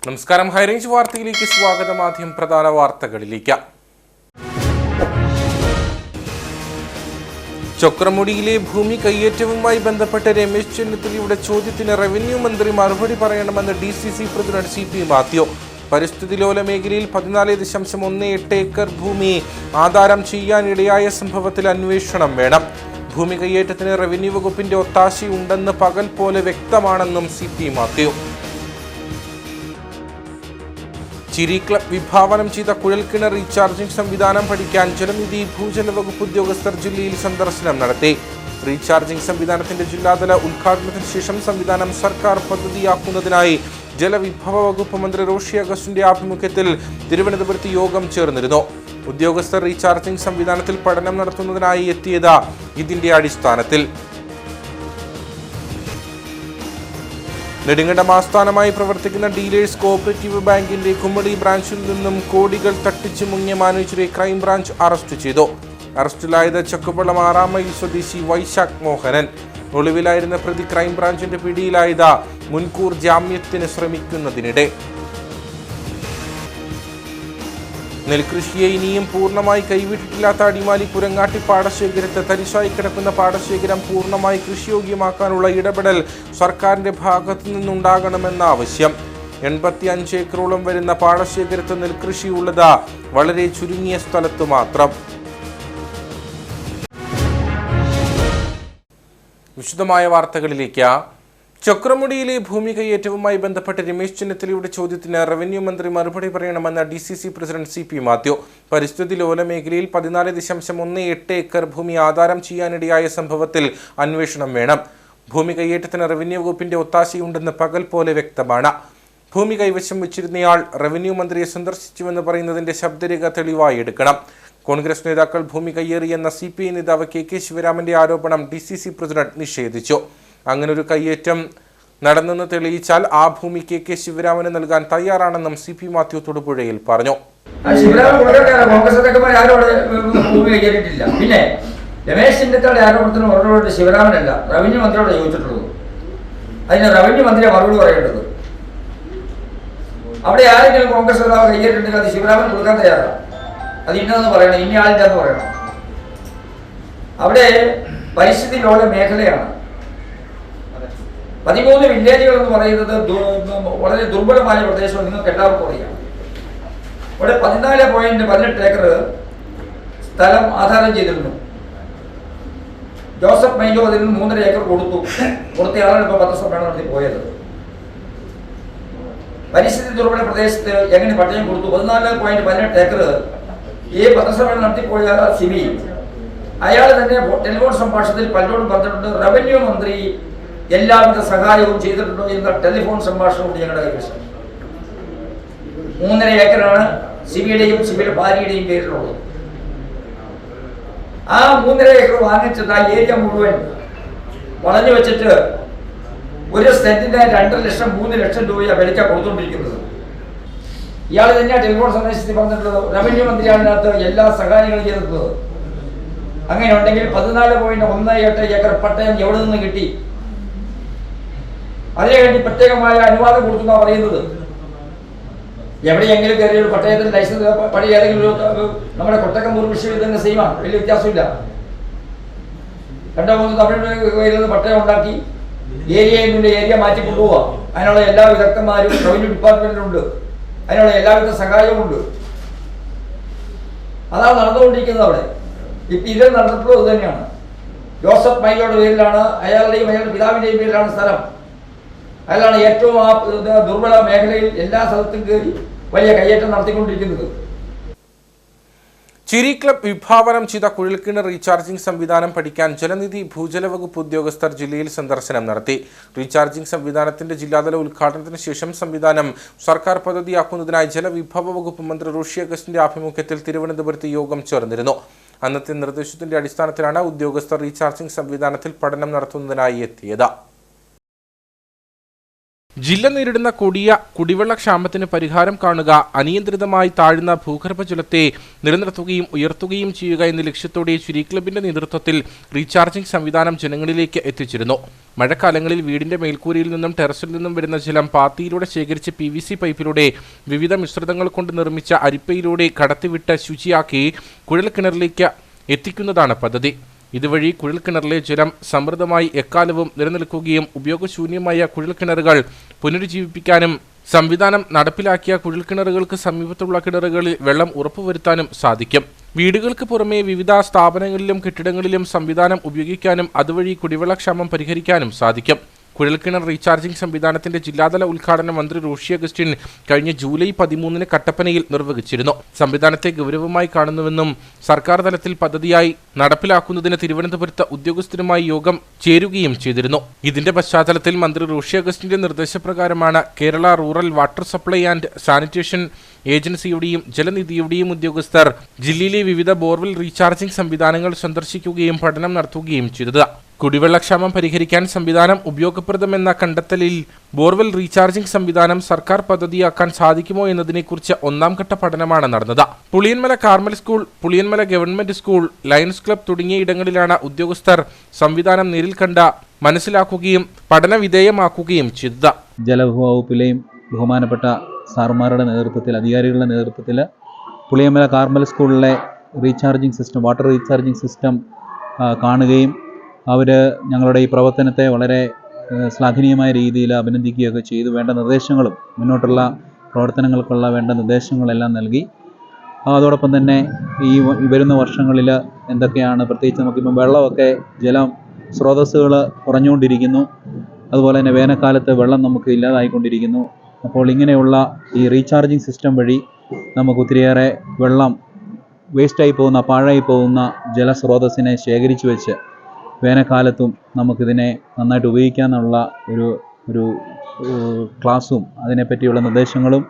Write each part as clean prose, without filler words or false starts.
നമസ്കാരം. ഹൈറേഞ്ച് വാർത്തയിലേക്ക് സ്വാഗതം. ആദ്യം പ്രധാന വാർത്തകളിലേക്ക്. ചൊക്രമുടിയിലെ ഭൂമി കയ്യേറ്റവുമായി ബന്ധപ്പെട്ട് രമേശ് ചെന്നിത്തലയുടെ ചോദ്യത്തിന് റവന്യൂ മന്ത്രി മറുപടി പറയണമെന്ന് DCC പ്രസിഡന്റ് CP മാത്യു. പരിസ്ഥിതി ലോല മേഖലയിൽ 14.18 ഏക്കർ ഭൂമി ആധാരം ചെയ്യാനിടയായ സംഭവത്തിൽ അന്വേഷണം വേണം. ഭൂമി കയ്യേറ്റത്തിന് റവന്യൂ വകുപ്പിന്റെ ഒത്താശയുണ്ടെന്ന് പകൽ പോലെ വ്യക്തമാണെന്നും CP മാത്യു. ചിരി ക്ലബ് വിഭാവനം ചെയ്ത കുഴൽക്കിണർ റീചാർജിംഗ് സംവിധാനം പഠിക്കാൻ ജലനിധി ഭൂജല വകുപ്പ് ഉദ്യോഗസ്ഥർ ജില്ലയിൽ സന്ദർശനം നടത്തി. റീചാർജിംഗ് സംവിധാനത്തിന്റെ ജില്ലാതല ഉദ്ഘാടനത്തിന് ശേഷം സംവിധാനം സർക്കാർ പദ്ധതിയാക്കുന്നതിനായി ജലവിഭവ വകുപ്പ് മന്ത്രി റോഷി അഗസ്റ്റിന്റെ ആഭിമുഖ്യത്തിൽ തിരുവനന്തപുരത്ത് യോഗം ചേർന്നിരുന്നു. ഉദ്യോഗസ്ഥർ റീചാർജിംഗ് സംവിധാനത്തിൽ പഠനം നടത്തുന്നതിനായി എത്തിയത് ഇതിന്റെ അടിസ്ഥാനത്തിൽ. നെടുങ്കണ്ടം ആസ്ഥാനമായി പ്രവർത്തിക്കുന്ന ഡീലേഴ്സ് കോഓപ്പറേറ്റീവ് ബാങ്കിന്റെ കുമ്മടി ബ്രാഞ്ചിൽ നിന്നും കോടികൾ തട്ടിച്ചു മുങ്ങിയ മാനേജരെ ക്രൈംബ്രാഞ്ച് അറസ്റ്റ് ചെയ്തു. അറസ്റ്റിലായത് ചക്കുവള്ളം 6 മൈൽ സ്വദേശി വൈശാഖ് മോഹനൻ. ഒളിവിലായിരുന്ന പ്രതി ക്രൈംബ്രാഞ്ചിന്റെ പിടിയിലായത് മുൻകൂർ ജാമ്യത്തിന് ശ്രമിക്കുന്നതിനിടെ. നെൽകൃഷിയെ ഇനിയും പൂർണ്ണമായി കൈവിട്ടിട്ടില്ലാത്ത അടിമാലി പുരങ്ങാട്ടി പാടശേഖരത്ത് തരിശായി കിടക്കുന്ന പാടശേഖരം പൂർണ്ണമായി കൃഷിയോഗ്യമാക്കാനുള്ള ഇടപെടൽ സർക്കാരിന്റെ ഭാഗത്തു നിന്നുണ്ടാകണമെന്ന ആവശ്യം. 85 ഏക്കറോളം വരുന്ന പാടശേഖരത്ത് നെൽകൃഷിയുള്ളത് വളരെ ചുരുങ്ങിയ സ്ഥലത്തു മാത്രം. വിശദമായ വാർത്തകളിലേക്ക്. ചൊക്രമുടിയിലെ ഭൂമി കയ്യേറ്റവുമായി ബന്ധപ്പെട്ട് രമേശ് ചെന്നിത്തലയുടെ ചോദ്യത്തിന് റവന്യൂ മന്ത്രി മറുപടി പറയണമെന്ന് DCC പ്രസിഡന്റ് CP മാത്യു. പരിസ്ഥിതി ലോല മേഖലയിൽ 14.18 ഏക്കർ ഭൂമി ആധാരം ചെയ്യാനിടയായ സംഭവത്തിൽ അന്വേഷണം വേണം. ഭൂമി കയ്യേറ്റത്തിന് റവന്യൂ വകുപ്പിന്റെ ഒത്താശയുണ്ടെന്ന് പകൽ പോലെ വ്യക്തമാണ്. ഭൂമി കൈവശം വെച്ചിരുന്നയാൾ റവന്യൂ മന്ത്രിയെ സന്ദർശിച്ചുവെന്ന് പറയുന്നതിന്റെ ശബ്ദരേഖ തെളിവായി എടുക്കണം. കോൺഗ്രസ് നേതാക്കൾ ഭൂമി കയ്യേറിയെന്ന CPI നേതാവ് KK ശിവരാമന്റെ ആരോപണം DCC പ്രസിഡന്റ് നിഷേധിച്ചു. അങ്ങനൊരു കയ്യേറ്റം നടന്നെന്ന് തെളിയിച്ചാൽ ആ ഭൂമി KK ശിവരാമന് നൽകാൻ തയ്യാറാണെന്നും CP മാത്യു തൊടുപുഴയിൽ പറഞ്ഞു. പിന്നെ രമേശ് ചെന്നിത്തലയുടെ ആരോപണത്തിന് മറുപടി ശിവരാമനല്ല, റവന്യൂ മന്ത്രിയോട് ചോദിച്ചിട്ടുള്ളത്. അതിന് റവന്യൂ മന്ത്രിയെ മറുപടി പറയേണ്ടത്. അവിടെ ആരെങ്കിലും കോൺഗ്രസ് നേതാവ് കയ്യേറിട്ടുണ്ടെങ്കിൽ അത് ശിവരാമൻ കൊടുക്കാൻ തയ്യാറാണ്. അത് ഇന്നതെന്ന് പറയണം, ഇന്ന ആളിൻ്റെ എന്ന് പറയണം. അവിടെ പരിസ്ഥിതി ലോല മേഖലയാണ്. 13 വില്ലേജുകൾ എന്ന് പറയുന്നത് വളരെ ദുർബലമായ പ്രദേശം നിങ്ങൾക്ക് എല്ലാവർക്കും അറിയാം. ഇവിടെ 14.18 ഏക്കർ സ്ഥലം ആധാരം ചെയ്തിരുന്നു. ജോസഫ് മൈലോ അതിന് 3.5 ഏക്കർ കൊടുത്തയാളാണ് ഇപ്പോൾ പത്രസമ്മേളനം നടത്തി പോയത്. പരിസ്ഥിതി ദുർബല പ്രദേശത്ത് എങ്ങനെ പട്ടയം കൊടുത്തു? 14.18 ഏക്കർ ഈ പത്രസമ്മേളനം നടത്തിപ്പോയ സിബി അയാൾ തന്നെ ടെലിഫോൺ സംഭാഷണത്തിൽ പലരോടും പറഞ്ഞിട്ടുണ്ട്, റവന്യൂ മന്ത്രി എല്ലാവിധ സഹായവും ചെയ്തിട്ടുണ്ടോ എന്ന ടെലിഫോൺ സംഭാഷണമുണ്ട് ഞങ്ങളുടെ കൈവശം. 3.5 ഏക്കറാണ് സിബിയുടെയും സിബിയുടെ ഭാര്യയുടെയും പേരിലുള്ളത്. ആ 3.5 ഏക്കർ വാങ്ങിച്ചിട്ട് ആ ഏരിയ മുഴുവൻ വളഞ്ഞു വെച്ചിട്ട് ഒരു സെന്റിന് 2 ലക്ഷം 3 ലക്ഷം രൂപയാണ് വിലയ്ക്ക് കൊടുത്തുകൊണ്ടിരിക്കുന്നത്. ഇയാൾ തന്നെയാണ് ടെലിഫോൺ സന്ദേശത്തിൽ പറഞ്ഞിട്ടുള്ളത്, റവന്യൂ മന്ത്രിയാണ് ഇതിനകത്ത് എല്ലാ സഹായങ്ങളും ചെയ്തിട്ടുള്ളത്. അങ്ങനെ ഉണ്ടെങ്കിൽ 14.18 ഏക്കർ പട്ടയം എവിടെ നിന്ന് കിട്ടി? അതിനുവേണ്ടി പ്രത്യേകമായ അനുവാദം കൊടുക്കുന്ന പറയുന്നത്. എവിടെയെങ്കിലും കയറിയ ഒരു പട്ടയത്തിന് ലൈസൻസ് പണി ഏതെങ്കിലും നമ്മുടെ കൊട്ടക്കമ്പൂർ വിഷയം തന്നെ സെയിമാണ്, വലിയ വ്യത്യാസമില്ല. 2-3 തമിഴ് പട്ടയം ഉണ്ടാക്കി ഏരിയ മാറ്റി കൊണ്ടുപോവുക. അതിനുള്ള എല്ലാ വിദഗ്ധന്മാരും റവന്യൂ ഡിപ്പാർട്ട്മെന്റിലുണ്ട്, അതിനുള്ള എല്ലാവിധ സഹായവുമുണ്ട്. അതാണ് നടന്നുകൊണ്ടിരിക്കുന്നത് അവിടെ. ഇപ്പം ഇത് നടന്നിട്ടുള്ളത് ഇത് തന്നെയാണ്. ജോസഫ് മൈലോയുടെ പേരിലാണ്, അയാളുടെയും അയാളുടെ പിതാവിൻ്റെയും പേരിലാണ് സ്ഥലം. അയാളാണ് ഏറ്റവും ആ ദുർബല മേഖലയിൽ എല്ലാ സ്ഥലത്തും കയറി വലിയ കയ്യേറ്റം നടത്തിക്കൊണ്ടിരിക്കുന്നത്. ചിരി ക്ലബ് വിഭാവനം ചെയ്ത കുഴൽക്കിണർ റീചാർജിംഗ് സംവിധാനം പഠിക്കാൻ ജലനിധി ഭൂജല വകുപ്പ് ഉദ്യോഗസ്ഥർ ജില്ലയിൽ സന്ദർശനം നടത്തി. റീചാർജിംഗ് സംവിധാനത്തിന്റെ ജില്ലാതല ഉദ്ഘാടനത്തിന് ശേഷം സംവിധാനം സർക്കാർ പദ്ധതിയാക്കുന്നതിനായി ജലവിഭവ വകുപ്പ് മന്ത്രി റോഷി അഗസ്റ്റിന്റെ ആഭിമുഖ്യത്തിൽ തിരുവനന്തപുരത്ത് യോഗം ചേർന്നിരുന്നു. അന്നത്തെ നിർദ്ദേശത്തിന്റെ അടിസ്ഥാനത്തിലാണ് ഉദ്യോഗസ്ഥർ റീചാർജിംഗ് സംവിധാനത്തിൽ പഠനം നടത്തുന്നതിനായി എത്തിയത്. ജില്ല നേരിടുന്ന കൊടിയ കുടിവെള്ളക്ഷാമത്തിന് പരിഹാരം കാണുക, അനിയന്ത്രിതമായി താഴുന്ന ഭൂഗർഭജലത്തെ നിലനിർത്തുകയും ഉയർത്തുകയും ചെയ്യുക എന്ന ലക്ഷ്യത്തോടെ ചുരി ക്ലബിന്റെ നേതൃത്വത്തിൽ റീചാർജിംഗ് സംവിധാനം ജനങ്ങളിലേക്ക് എത്തിച്ചിരുന്നു. മഴക്കാലങ്ങളിൽ വീടിന്റെ മേൽക്കൂരയിൽ നിന്നും ടെറസിൽ നിന്നും വരുന്ന ജലം പാത്തിയിലൂടെ ശേഖരിച്ച് PVC പൈപ്പിലൂടെ വിവിധ മിശ്രിതങ്ങൾ കൊണ്ട് നിർമ്മിച്ച അരിപ്പയിലൂടെ കടത്തിവിട്ട് ശുചിയാക്കി കുഴൽക്കിണറിലേക്ക് എത്തിക്കുന്നതാണ് പദ്ധതി. ഇതുവഴി കുഴൽക്കിണറിലെ ജലം സമൃദ്ധമായി എക്കാലവും നിലനിൽക്കുകയും ഉപയോഗശൂന്യമായ കുഴൽക്കിണറുകൾ പുനരുജ്ജീവിപ്പിക്കാനും സംവിധാനം നടപ്പിലാക്കിയ കുഴൽക്കിണറുകൾക്ക് സമീപത്തുള്ള കിണറുകളിൽ വെള്ളം ഉറപ്പുവരുത്താനും സാധിക്കും. വീടുകൾക്ക് പുറമെ വിവിധ സ്ഥാപനങ്ങളിലും കെട്ടിടങ്ങളിലും സംവിധാനം ഉപയോഗിക്കാനും അതുവഴി കുടിവെള്ളക്ഷാമം പരിഹരിക്കാനും സാധിക്കും. കുഴൽക്കിണർ റീചാർജിംഗ് സംവിധാനത്തിന്റെ ജില്ലാതല ഉദ്ഘാടനം മന്ത്രി റോഷി അഗസ്റ്റിൻ കഴിഞ്ഞ ജൂലൈ 13 കട്ടപ്പനയിൽ നിർവഹിച്ചിരുന്നു. സംവിധാനത്തെ ഗൗരവമായി കാണുന്നുവെന്നും സർക്കാർ തലത്തിൽ പദ്ധതിയായി നടപ്പിലാക്കുന്നതിന് തിരുവനന്തപുരത്ത് ഉദ്യോഗസ്ഥരുമായി യോഗം ചേരുകയും ചെയ്തിരുന്നു. ഇതിന്റെ പശ്ചാത്തലത്തിൽ മന്ത്രി റോഷി അഗസ്റ്റിന്റെ നിർദ്ദേശപ്രകാരമാണ് Kerala rural water supply and sanitation ഏജൻസിയുടെയും ജലനിധിയുടെയും ഉദ്യോഗസ്ഥർ ജില്ലയിലെ വിവിധ ബോർവെൽ റീചാർജിംഗ് സംവിധാനങ്ങൾ സന്ദർശിക്കുകയും പഠനം നടത്തുകയും ചെയ്തത്. കുടിവെള്ളക്ഷാമം പരിഹരിക്കാൻ സംവിധാനം ഉപയോഗപ്രദമെന്ന കണ്ടെത്തലിൽ ബോർവെൽ റീചാർജിംഗ് സംവിധാനം സർക്കാർ പദ്ധതിയാക്കാൻ സാധിക്കുമോ എന്നതിനെക്കുറിച്ച് ഒന്നാം ഘട്ട പഠനമാണ് നടന്നത്. Puliyanmala Carmel school, Puliyanmala government school, lions club തുടങ്ങിയ ഇടങ്ങളിലാണ് ഉദ്യോഗസ്ഥർ സംവിധാനം നേരിൽ കണ്ട് മനസ്സിലാക്കുകയും പഠനവിധേയമാക്കുകയും ചെയ്തത്. ജലവകുപ്പിലെയും ബഹുമാനപ്പെട്ട സാറുമാരുടെ നേതൃത്വത്തിൽ, അധികാരികളുടെ നേതൃത്വത്തിൽ പുളിയന്മല കാർമൽ സ്കൂളിലെ recharging system, water recharging system കാണുകയും അവർ ഞങ്ങളുടെ ഈ പ്രവർത്തനത്തെ വളരെ ശ്ലാഘനീയമായ രീതിയിൽ അഭിനന്ദിക്കുകയൊക്കെ ചെയ്തു. വേണ്ട നിർദ്ദേശങ്ങളും മുന്നോട്ടുള്ള പ്രവർത്തനങ്ങൾക്കുള്ള വേണ്ട നിർദ്ദേശങ്ങളെല്ലാം നൽകി. അതോടൊപ്പം തന്നെ ഈ വരുന്ന വർഷങ്ങളിൽ എന്തൊക്കെയാണ്, പ്രത്യേകിച്ച് നമുക്കിപ്പം വെള്ളമൊക്കെ ജലം സ്രോതസ്സുകൾ കുറഞ്ഞുകൊണ്ടിരിക്കുന്നു. അതുപോലെ തന്നെ വേനൽക്കാലത്ത് വെള്ളം നമുക്ക് ഇല്ലാതായിക്കൊണ്ടിരിക്കുന്നു. അപ്പോൾ ഇങ്ങനെയുള്ള ഈ റീചാർജിംഗ് സിസ്റ്റം വഴി നമുക്ക് ഒത്തിരിയേറെ വെള്ളം വേസ്റ്റായി പോകുന്ന, പാഴായി പോകുന്ന ജലസ്രോതസ്സിനെ ശേഖരിച്ചു വെച്ച് വേനൽക്കാലത്തും നമുക്കിതിനെ നന്നായിട്ട് ഉപയോഗിക്കാനുള്ള ഒരു ക്ലാസ്സും അതിനെപ്പറ്റിയുള്ള നിർദ്ദേശങ്ങളും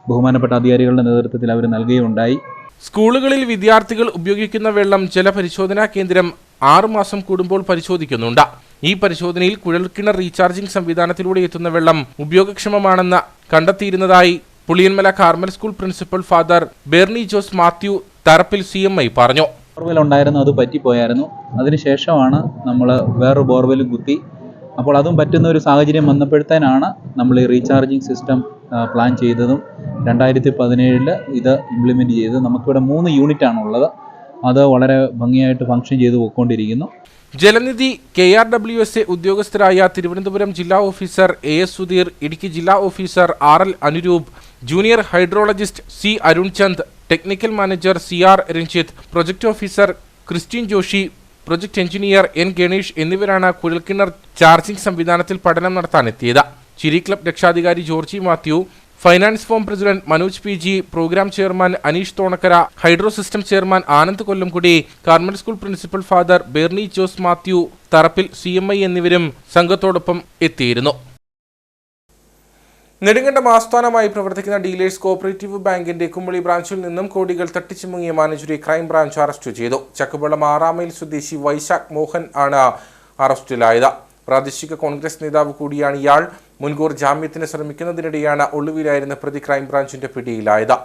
ബഹുമാനപ്പെട്ട അധികാരികളുടെ നേതൃത്വത്തിൽ അവർ നൽകുകയുണ്ടായി. സ്കൂളുകളിൽ വിദ്യാർത്ഥികൾ ഉപയോഗിക്കുന്ന വെള്ളം ജലപരിശോധനാ കേന്ദ്രം 6 മാസം കൂടുമ്പോൾ പരിശോധിക്കുന്നുണ്ട്. ഈ പരിശോധനയിൽ കുഴൽക്കിണർ റീചാർജിംഗ് സംവിധാനത്തിലൂടെ എത്തുന്ന വെള്ളം ഉപയോഗക്ഷമമാണെന്ന് കണ്ടെത്തിയിരുന്നതായി Puliyanmala Carmel school principal father Bernie Jose Mathew Tharappil CMI പറഞ്ഞു. ബോർവെൽ ഉണ്ടായിരുന്നു, അത് പറ്റിപ്പോയായിരുന്നു. അതിനുശേഷമാണ് നമ്മൾ വേറൊരു ബോർവെലും കുത്തി. അപ്പോൾ അതും പറ്റുന്ന ഒരു സാഹചര്യം വന്നപ്പോഴത്തേനാണ് നമ്മൾ ഈ റീചാർജിംഗ് സിസ്റ്റം പ്ലാൻ ചെയ്തതും 2017 ഇത് ഇംപ്ലിമെൻറ്റ് ചെയ്തത്. നമുക്കിവിടെ 3 യൂണിറ്റാണുള്ളത്. അത് വളരെ ഭംഗിയായിട്ട് ഫംഗ്ഷൻ ചെയ്ത് പോയിക്കൊണ്ടിരിക്കുന്നു. ജലനിധി KRWSA ഉദ്യോഗസ്ഥരായ തിരുവനന്തപുരം ജില്ലാ ഓഫീസർ AS സുധീർ, ഇടുക്കി ജില്ലാ officer RL Anuroop, junior hydrologist C Arunchand, technical manager CR Ranjith, project officer Christine Joshi, project engineer N Ganesh എന്നിവരാണ് കുഴൽക്കിണർ ചാർജിംഗ് സംവിധാനത്തിൽ പഠനം നടത്താനെത്തിയത്. ചിരി ക്ലബ് രക്ഷാധികാരി Georgy Mathew, finance forum president Manoj PG, programme chairman Aneesh Thonakkara, hydro system chairman Anand Kollamkudi, Carmel school principal father Bernie Jose Mathew Tharappil CMI എന്നിവരും സംഘത്തോടൊപ്പം എത്തിയിരുന്നു. നെടുങ്കണ്ടം ആസ്ഥാനമായി പ്രവർത്തിക്കുന്ന ഡീലേഴ്സ് കോഓപ്പറേറ്റീവ് ബാങ്കിന്റെ കുമ്പളി ബ്രാഞ്ചിൽ നിന്നും കോടികൾ തട്ടിച്ചു മുങ്ങിയ മാനേജരെ ക്രൈംബ്രാഞ്ച് അറസ്റ്റ് ചെയ്തു. ചക്കുവള്ളം 6 മൈൽ സ്വദേശി വൈശാഖ് മോഹൻ ആണ് അറസ്റ്റിലായത്. പ്രാദേശിക കോൺഗ്രസ് നേതാവ് കൂടിയാണ് ഇയാൾ. മുൻകൂർ ജാമ്യത്തിന് ശ്രമിക്കുന്നതിനിടെയാണ് ഒളിവിലായിരുന്ന പ്രതി ക്രൈംബ്രാഞ്ചിന്റെ പിടിയിലായത്.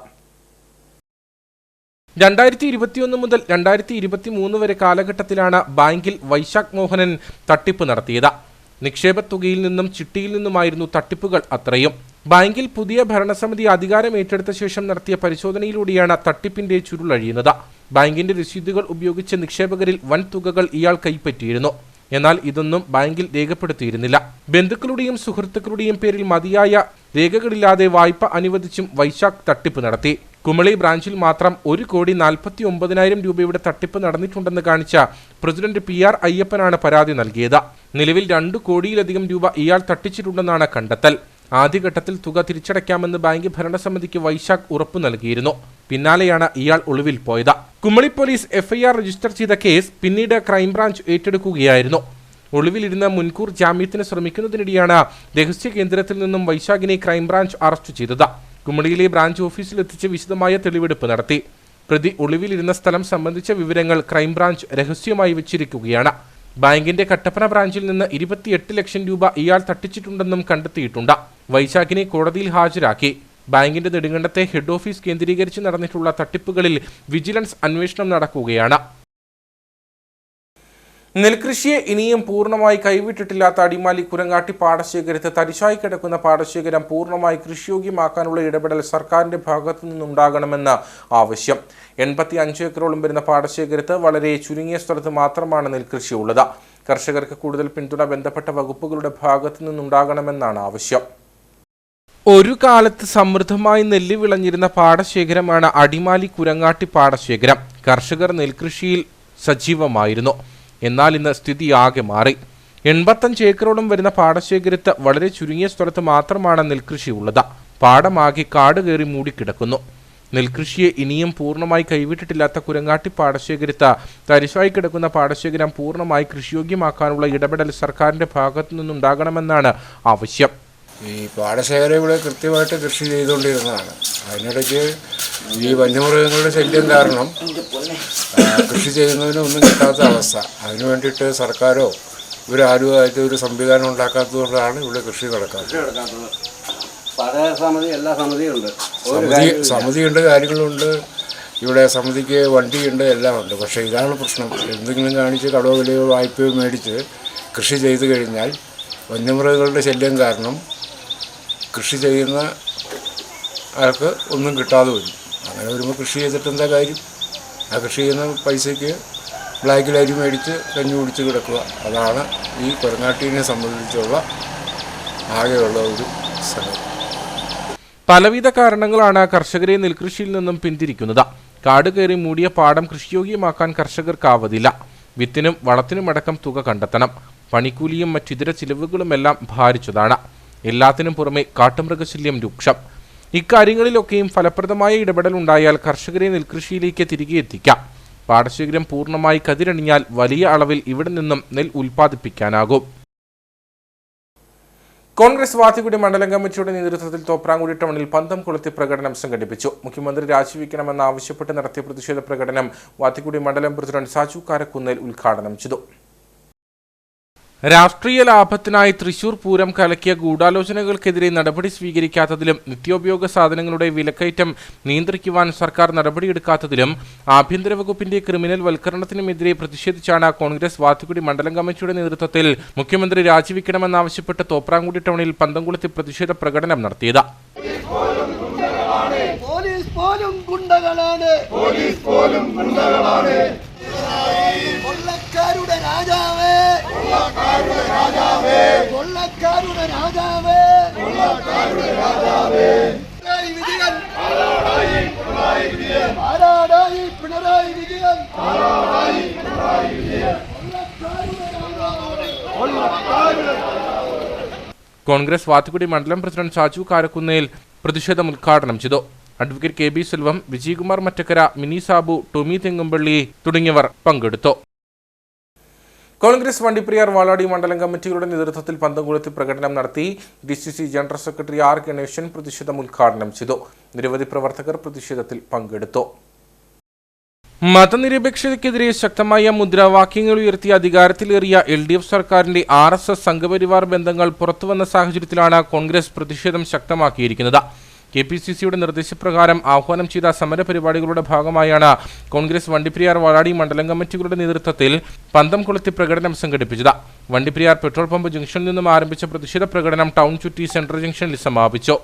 2021 മുതൽ 2023 വരെ കാലഘട്ടത്തിലാണ് ബാങ്കിൽ വൈശാഖ് മോഹനൻ തട്ടിപ്പ് നടത്തിയത്. നിക്ഷേപ തുകയിൽ നിന്നും ചിട്ടിയിൽ നിന്നുമായിരുന്നു തട്ടിപ്പുകൾ അത്രയും. ബാങ്കിൽ പുതിയ ഭരണസമിതി അധികാരം ഏറ്റെടുത്ത ശേഷം നടത്തിയ പരിശോധനയിലൂടെയാണ് തട്ടിപ്പിന്റെ ചുരുളഴിയുന്നത്. ബാങ്കിന്റെ രസീതുകൾ ഉപയോഗിച്ച് നിക്ഷേപകരിൽ വൻ തുകകൾ ഇയാൾ കൈപ്പറ്റിയിരുന്നു. എന്നാൽ ഇതൊന്നും ബാങ്കിൽ രേഖപ്പെടുത്തിയിരുന്നില്ല. ബന്ധുക്കളുടെയും സുഹൃത്തുക്കളുടെയും പേരിൽ മതിയായ രേഖകളില്ലാതെ വായ്പ അനുവദിച്ചും വൈശാഖ് തട്ടിപ്പ് നടത്തി. കുമളി ബ്രാഞ്ചിൽ മാത്രം 1,49,00,000 രൂപയുടെ തട്ടിപ്പ് നടന്നിട്ടുണ്ടെന്ന് കാണിച്ച പ്രസിഡന്റ് PR അയ്യപ്പനാണ് പരാതി നൽകിയത്. നിലവിൽ 2 കോടിയിലധികം രൂപ ഇയാൾ തട്ടിച്ചിട്ടുണ്ടെന്നാണ് കണ്ടെത്തൽ. ആദ്യഘട്ടത്തിൽ തുക തിരിച്ചടയ്ക്കാമെന്ന് ബാങ്ക് ഭരണസമിതിക്ക് വൈശാഖ് ഉറപ്പു നൽകിയിരുന്നു. പിന്നാലെയാണ് ഇയാൾ ഒളിവിൽ പോയത്. കുമളി പോലീസ് FIR രജിസ്റ്റർ ചെയ്ത കേസ് പിന്നീട് ക്രൈംബ്രാഞ്ച് ഏറ്റെടുക്കുകയായിരുന്നു. ഒളിവിലിരുന്ന് മുൻകൂർ ജാമ്യത്തിന് ശ്രമിക്കുന്നതിനിടെയാണ് രഹസ്യ കേന്ദ്രത്തിൽ നിന്നും വൈശാഖിനെ ക്രൈംബ്രാഞ്ച് അറസ്റ്റ് ചെയ്തത്. കുമളിയിലെ ബ്രാഞ്ച് ഓഫീസിലെത്തിച്ച് വിശദമായ തെളിവെടുപ്പ് നടത്തി. പ്രതി ഒളിവിലിരുന്ന സ്ഥലം സംബന്ധിച്ച വിവരങ്ങൾ ക്രൈംബ്രാഞ്ച് രഹസ്യമായി വെച്ചിരിക്കുകയാണ്. ബാങ്കിന്റെ കട്ടപ്പന ബ്രാഞ്ചിൽ നിന്ന് 28 ലക്ഷം രൂപ ഇയാൾ തട്ടിച്ചിട്ടുണ്ടെന്നും കണ്ടെത്തിയിട്ടുണ്ട്. വൈശാഖിനെ കോടതിയിൽ ഹാജരാക്കി. ബാങ്കിന്റെ നെടുങ്കണ്ടത്തെ ഹെഡ് ഓഫീസ് കേന്ദ്രീകരിച്ച് നടന്നിട്ടുള്ള തട്ടിപ്പുകളിൽ വിജിലൻസ് അന്വേഷണം നടക്കുകയാണ്. നെൽകൃഷിയെ ഇനിയും പൂർണ്ണമായി കൈവിട്ടിട്ടില്ലാത്ത അടിമാലി കുരങ്ങാട്ടി പാടശേഖരത്ത് തരിശായി കിടക്കുന്ന പാടശേഖരം പൂർണ്ണമായി കൃഷിയോഗ്യമാക്കാനുള്ള ഇടപെടൽ സർക്കാരിന്റെ ഭാഗത്തു നിന്നുണ്ടാകണമെന്ന് ആവശ്യം. 85 ഏക്കറോളം വരുന്ന പാടശേഖരത്ത് വളരെ ചുരുങ്ങിയ സ്ഥലത്ത് മാത്രമാണ് നെൽകൃഷിയുള്ളത്. കർഷകർക്ക് കൂടുതൽ പിന്തുണ ബന്ധപ്പെട്ട വകുപ്പുകളുടെ ഭാഗത്തു നിന്നുണ്ടാകണമെന്നാണ് ആവശ്യം. ഒരു കാലത്ത് സമൃദ്ധമായി നെല്ല് വിളഞ്ഞിരുന്ന പാടശേഖരമാണ് അടിമാലി കുരങ്ങാട്ടി പാടശേഖരം. കർഷകർ നെൽകൃഷിയിൽ സജീവമായിരുന്നു. എന്നാൽ ഇന്ന് സ്ഥിതി ആകെ മാറി. 85 ഏക്കറോളം വരുന്ന പാടശേഖരത്ത് വളരെ ചുരുങ്ങിയ സ്ഥലത്ത് മാത്രമാണ് നെൽകൃഷിയുള്ളത്. പാടമാകെ കാട് കയറി മൂടിക്കിടക്കുന്നു. നെൽകൃഷിയെ ഇനിയും പൂർണ്ണമായി കൈവിട്ടിട്ടില്ലാത്ത കുരങ്ങാട്ടി പാടശേഖരത്ത് തരിശായി കിടക്കുന്ന പാടശേഖരം പൂർണ്ണമായി കൃഷിയോഗ്യമാക്കാനുള്ള ഇടപെടൽ സർക്കാരിന്റെ ഭാഗത്തു നിന്നുണ്ടാകണമെന്നാണ് ആവശ്യം. ഈ പാടശേഖരം ഇവിടെ കൃത്യമായിട്ട് കൃഷി ചെയ്തുകൊണ്ടിരുന്നതാണ്. അതിനിടയ്ക്ക് ഈ വന്യമൃഗങ്ങളുടെ ശല്യം കാരണം കൃഷി ചെയ്യുന്നതിനൊന്നും കിട്ടാത്ത അവസ്ഥ. അതിനു വേണ്ടിയിട്ട് സർക്കാരോ ഇവരാരുമായിട്ട് ഒരു സംവിധാനം ഉണ്ടാക്കാത്തതുകൊണ്ടാണ് ഇവിടെ കൃഷി നടക്കാത്തത്. സമിതിയുണ്ട്, കാര്യങ്ങളുണ്ട്, ഇവിടെ സമിതിക്ക് വണ്ടിയുണ്ട്, എല്ലാം ഉണ്ട്. പക്ഷേ ഇതാണ് പ്രശ്നം. എന്തെങ്കിലും കാണിച്ച് കടവോ വിലയോ വായ്പയോ മേടിച്ച് കൃഷി ചെയ്ത് കഴിഞ്ഞാൽ വന്യമൃഗങ്ങളുടെ ശല്യം കാരണം കൃഷി ചെയ്യുന്ന ആൾക്ക് ഒന്നും കിട്ടാതെ വരും. അങ്ങനെ വരുമ്പോൾ കൃഷി ചെയ്തിട്ട് എന്താ കാര്യം? ആ കൃഷി ചെയ്യുന്ന പൈസയ്ക്ക് ബ്ലാക്കിൽ അരി മേടിച്ച് കഞ്ഞി കുടിച്ച് കിടക്കുക. അതാണ് ഈ കുരങ്ങാട്ടീനെ സംബന്ധിച്ചുള്ള ആകെയുള്ള ഒരു സമയം. പലവിധ കാരണങ്ങളാണ് കർഷകരെ നെൽകൃഷിയിൽ നിന്നും പിന്തിരിക്കുന്നത്. കാട് കയറി മൂടിയ പാടം കൃഷിയോഗ്യമാക്കാൻ കർഷകർക്കാവതില്ല. വിത്തിനും വളത്തിനുമടക്കം തുക കണ്ടെത്തണം. പണിക്കൂലിയും മറ്റിതര ചിലവുകളുമെല്ലാം ഭാരിച്ചതാണ്. എല്ലാത്തിനും പുറമെ കാട്ടുമൃഗശല്യം രൂക്ഷം. ഇക്കാര്യങ്ങളിലൊക്കെയും ഫലപ്രദമായ ഇടപെടൽ ഉണ്ടായാൽ കർഷകരെ നെൽകൃഷിയിലേക്ക് തിരികെ എത്തിക്കാം. പാടശേഖരം പൂർണ്ണമായി കതിരണിഞ്ഞാൽ വലിയ അളവിൽ ഇവിടെ നിന്നും നെൽ ഉൽപ്പാദിപ്പിക്കാനാകും. കോൺഗ്രസ് വാത്തിക്കുടി മണ്ഡലം കമ്മിറ്റിയുടെ നേതൃത്വത്തിൽ തോപ്രാംകുടി ടൗണിൽ പന്തം കൊളുത്തി പ്രകടനം സംഘടിപ്പിച്ചു. മുഖ്യമന്ത്രി രാജിവെക്കണമെന്ന് ആവശ്യപ്പെട്ട് നടത്തിയ പ്രതിഷേധ പ്രകടനം വാത്തിക്കുടി മണ്ഡലം പ്രസിഡന്റ് സാജു കാരക്കുന്നേൽ ഉദ്ഘാടനം ചെയ്തു. രാഷ്ട്രീയ ലാഭത്തിനായി തൃശൂർ പൂരം കലക്കിയ ഗൂഢാലോചനകൾക്കെതിരെ നടപടി സ്വീകരിക്കാത്തതിലും നിത്യോപയോഗ സാധനങ്ങളുടെ വിലക്കയറ്റം നിയന്ത്രിക്കുവാൻ സർക്കാർ നടപടിയെടുക്കാത്തതിലും ആഭ്യന്തര വകുപ്പിന്റെ ക്രിമിനൽ വൽക്കരണത്തിനുമെതിരെ പ്രതിഷേധിച്ചാണ് കോൺഗ്രസ് വാത്തിക്കുടി മണ്ഡലം കമ്മിറ്റിയുടെ നേതൃത്വത്തിൽ മുഖ്യമന്ത്രി രാജിവെക്കണമെന്നാവശ്യപ്പെട്ട് തോപ്രാംകുടി ടൗണിൽ പന്തം കൊളുത്തി പ്രതിഷേധ പ്രകടനം നടത്തിയത്. കൊള്ളക്കാരുടെ രാജാവേ, കൊള്ളക്കാരുടെ രാജാവേ, വിജയൻ ആരാടായി പിണറായി വിജയൻ, കോൺഗ്രസ് വാത്തിക്കുടി മണ്ഡലം പ്രസിഡന്റ് സാജു കാരക്കുന്നേൽ പ്രതിഷേധം ഉദ്ഘാടനം ചെയ്തു. Advocate K B Selvam, Vijayakumar Mattakkara, Mini Sabu, Tomy Thengumpally തുടങ്ങിയവർ പങ്കെടുത്തു. കോൺഗ്രസ് വണ്ടിപ്പെരിയാർ വാളാടി മണ്ഡലം കമ്മിറ്റികളുടെ നേതൃത്വത്തിൽ പന്തം കൊളുത്തി പ്രകടനം നടത്തി. DCC general secretary R Ganeshan പ്രതിഷേധം ഉദ്ഘാടനം ചെയ്തു. നിരവധി പ്രവർത്തകർ പ്രതിഷേധത്തിൽ പങ്കെടുത്തു. മതനിരപേക്ഷതയ്ക്കെതിരെ ശക്തമായ മുദ്രാവാക്യങ്ങൾ ഉയർത്തി അധികാരത്തിലേറിയ LDF സർക്കാരിന്റെ RSS സംഘപരിവാർ ബന്ധങ്ങൾ പുറത്തുവന്ന സാഹചര്യത്തിലാണ് കോൺഗ്രസ് പ്രതിഷേധം ശക്തമാക്കിയിരിക്കുന്നത്. KPCCയുടെ നിർദ്ദേശപ്രകാരം ആഹ്വാനം ചെയ്ത സമരപരിപാടികളുടെ ഭാഗമായാണ് കോൺഗ്രസ് വണ്ടിപ്പെരിയാർ വാളാടി മണ്ഡലം കമ്മിറ്റികളുടെ നേതൃത്വത്തിൽ പന്തം കൊളുത്തി പ്രകടനം സംഘടിപ്പിച്ചത്. വണ്ടിപ്പെരിയാർ പെട്രോൾ പമ്പ് ജംഗ്ഷനിൽ നിന്നും ആരംഭിച്ച പ്രതിഷേധ പ്രകടനം ടൗൺ ചുറ്റി സെൻട്രൽ ജംഗ്ഷനിൽ സമാപിച്ചു.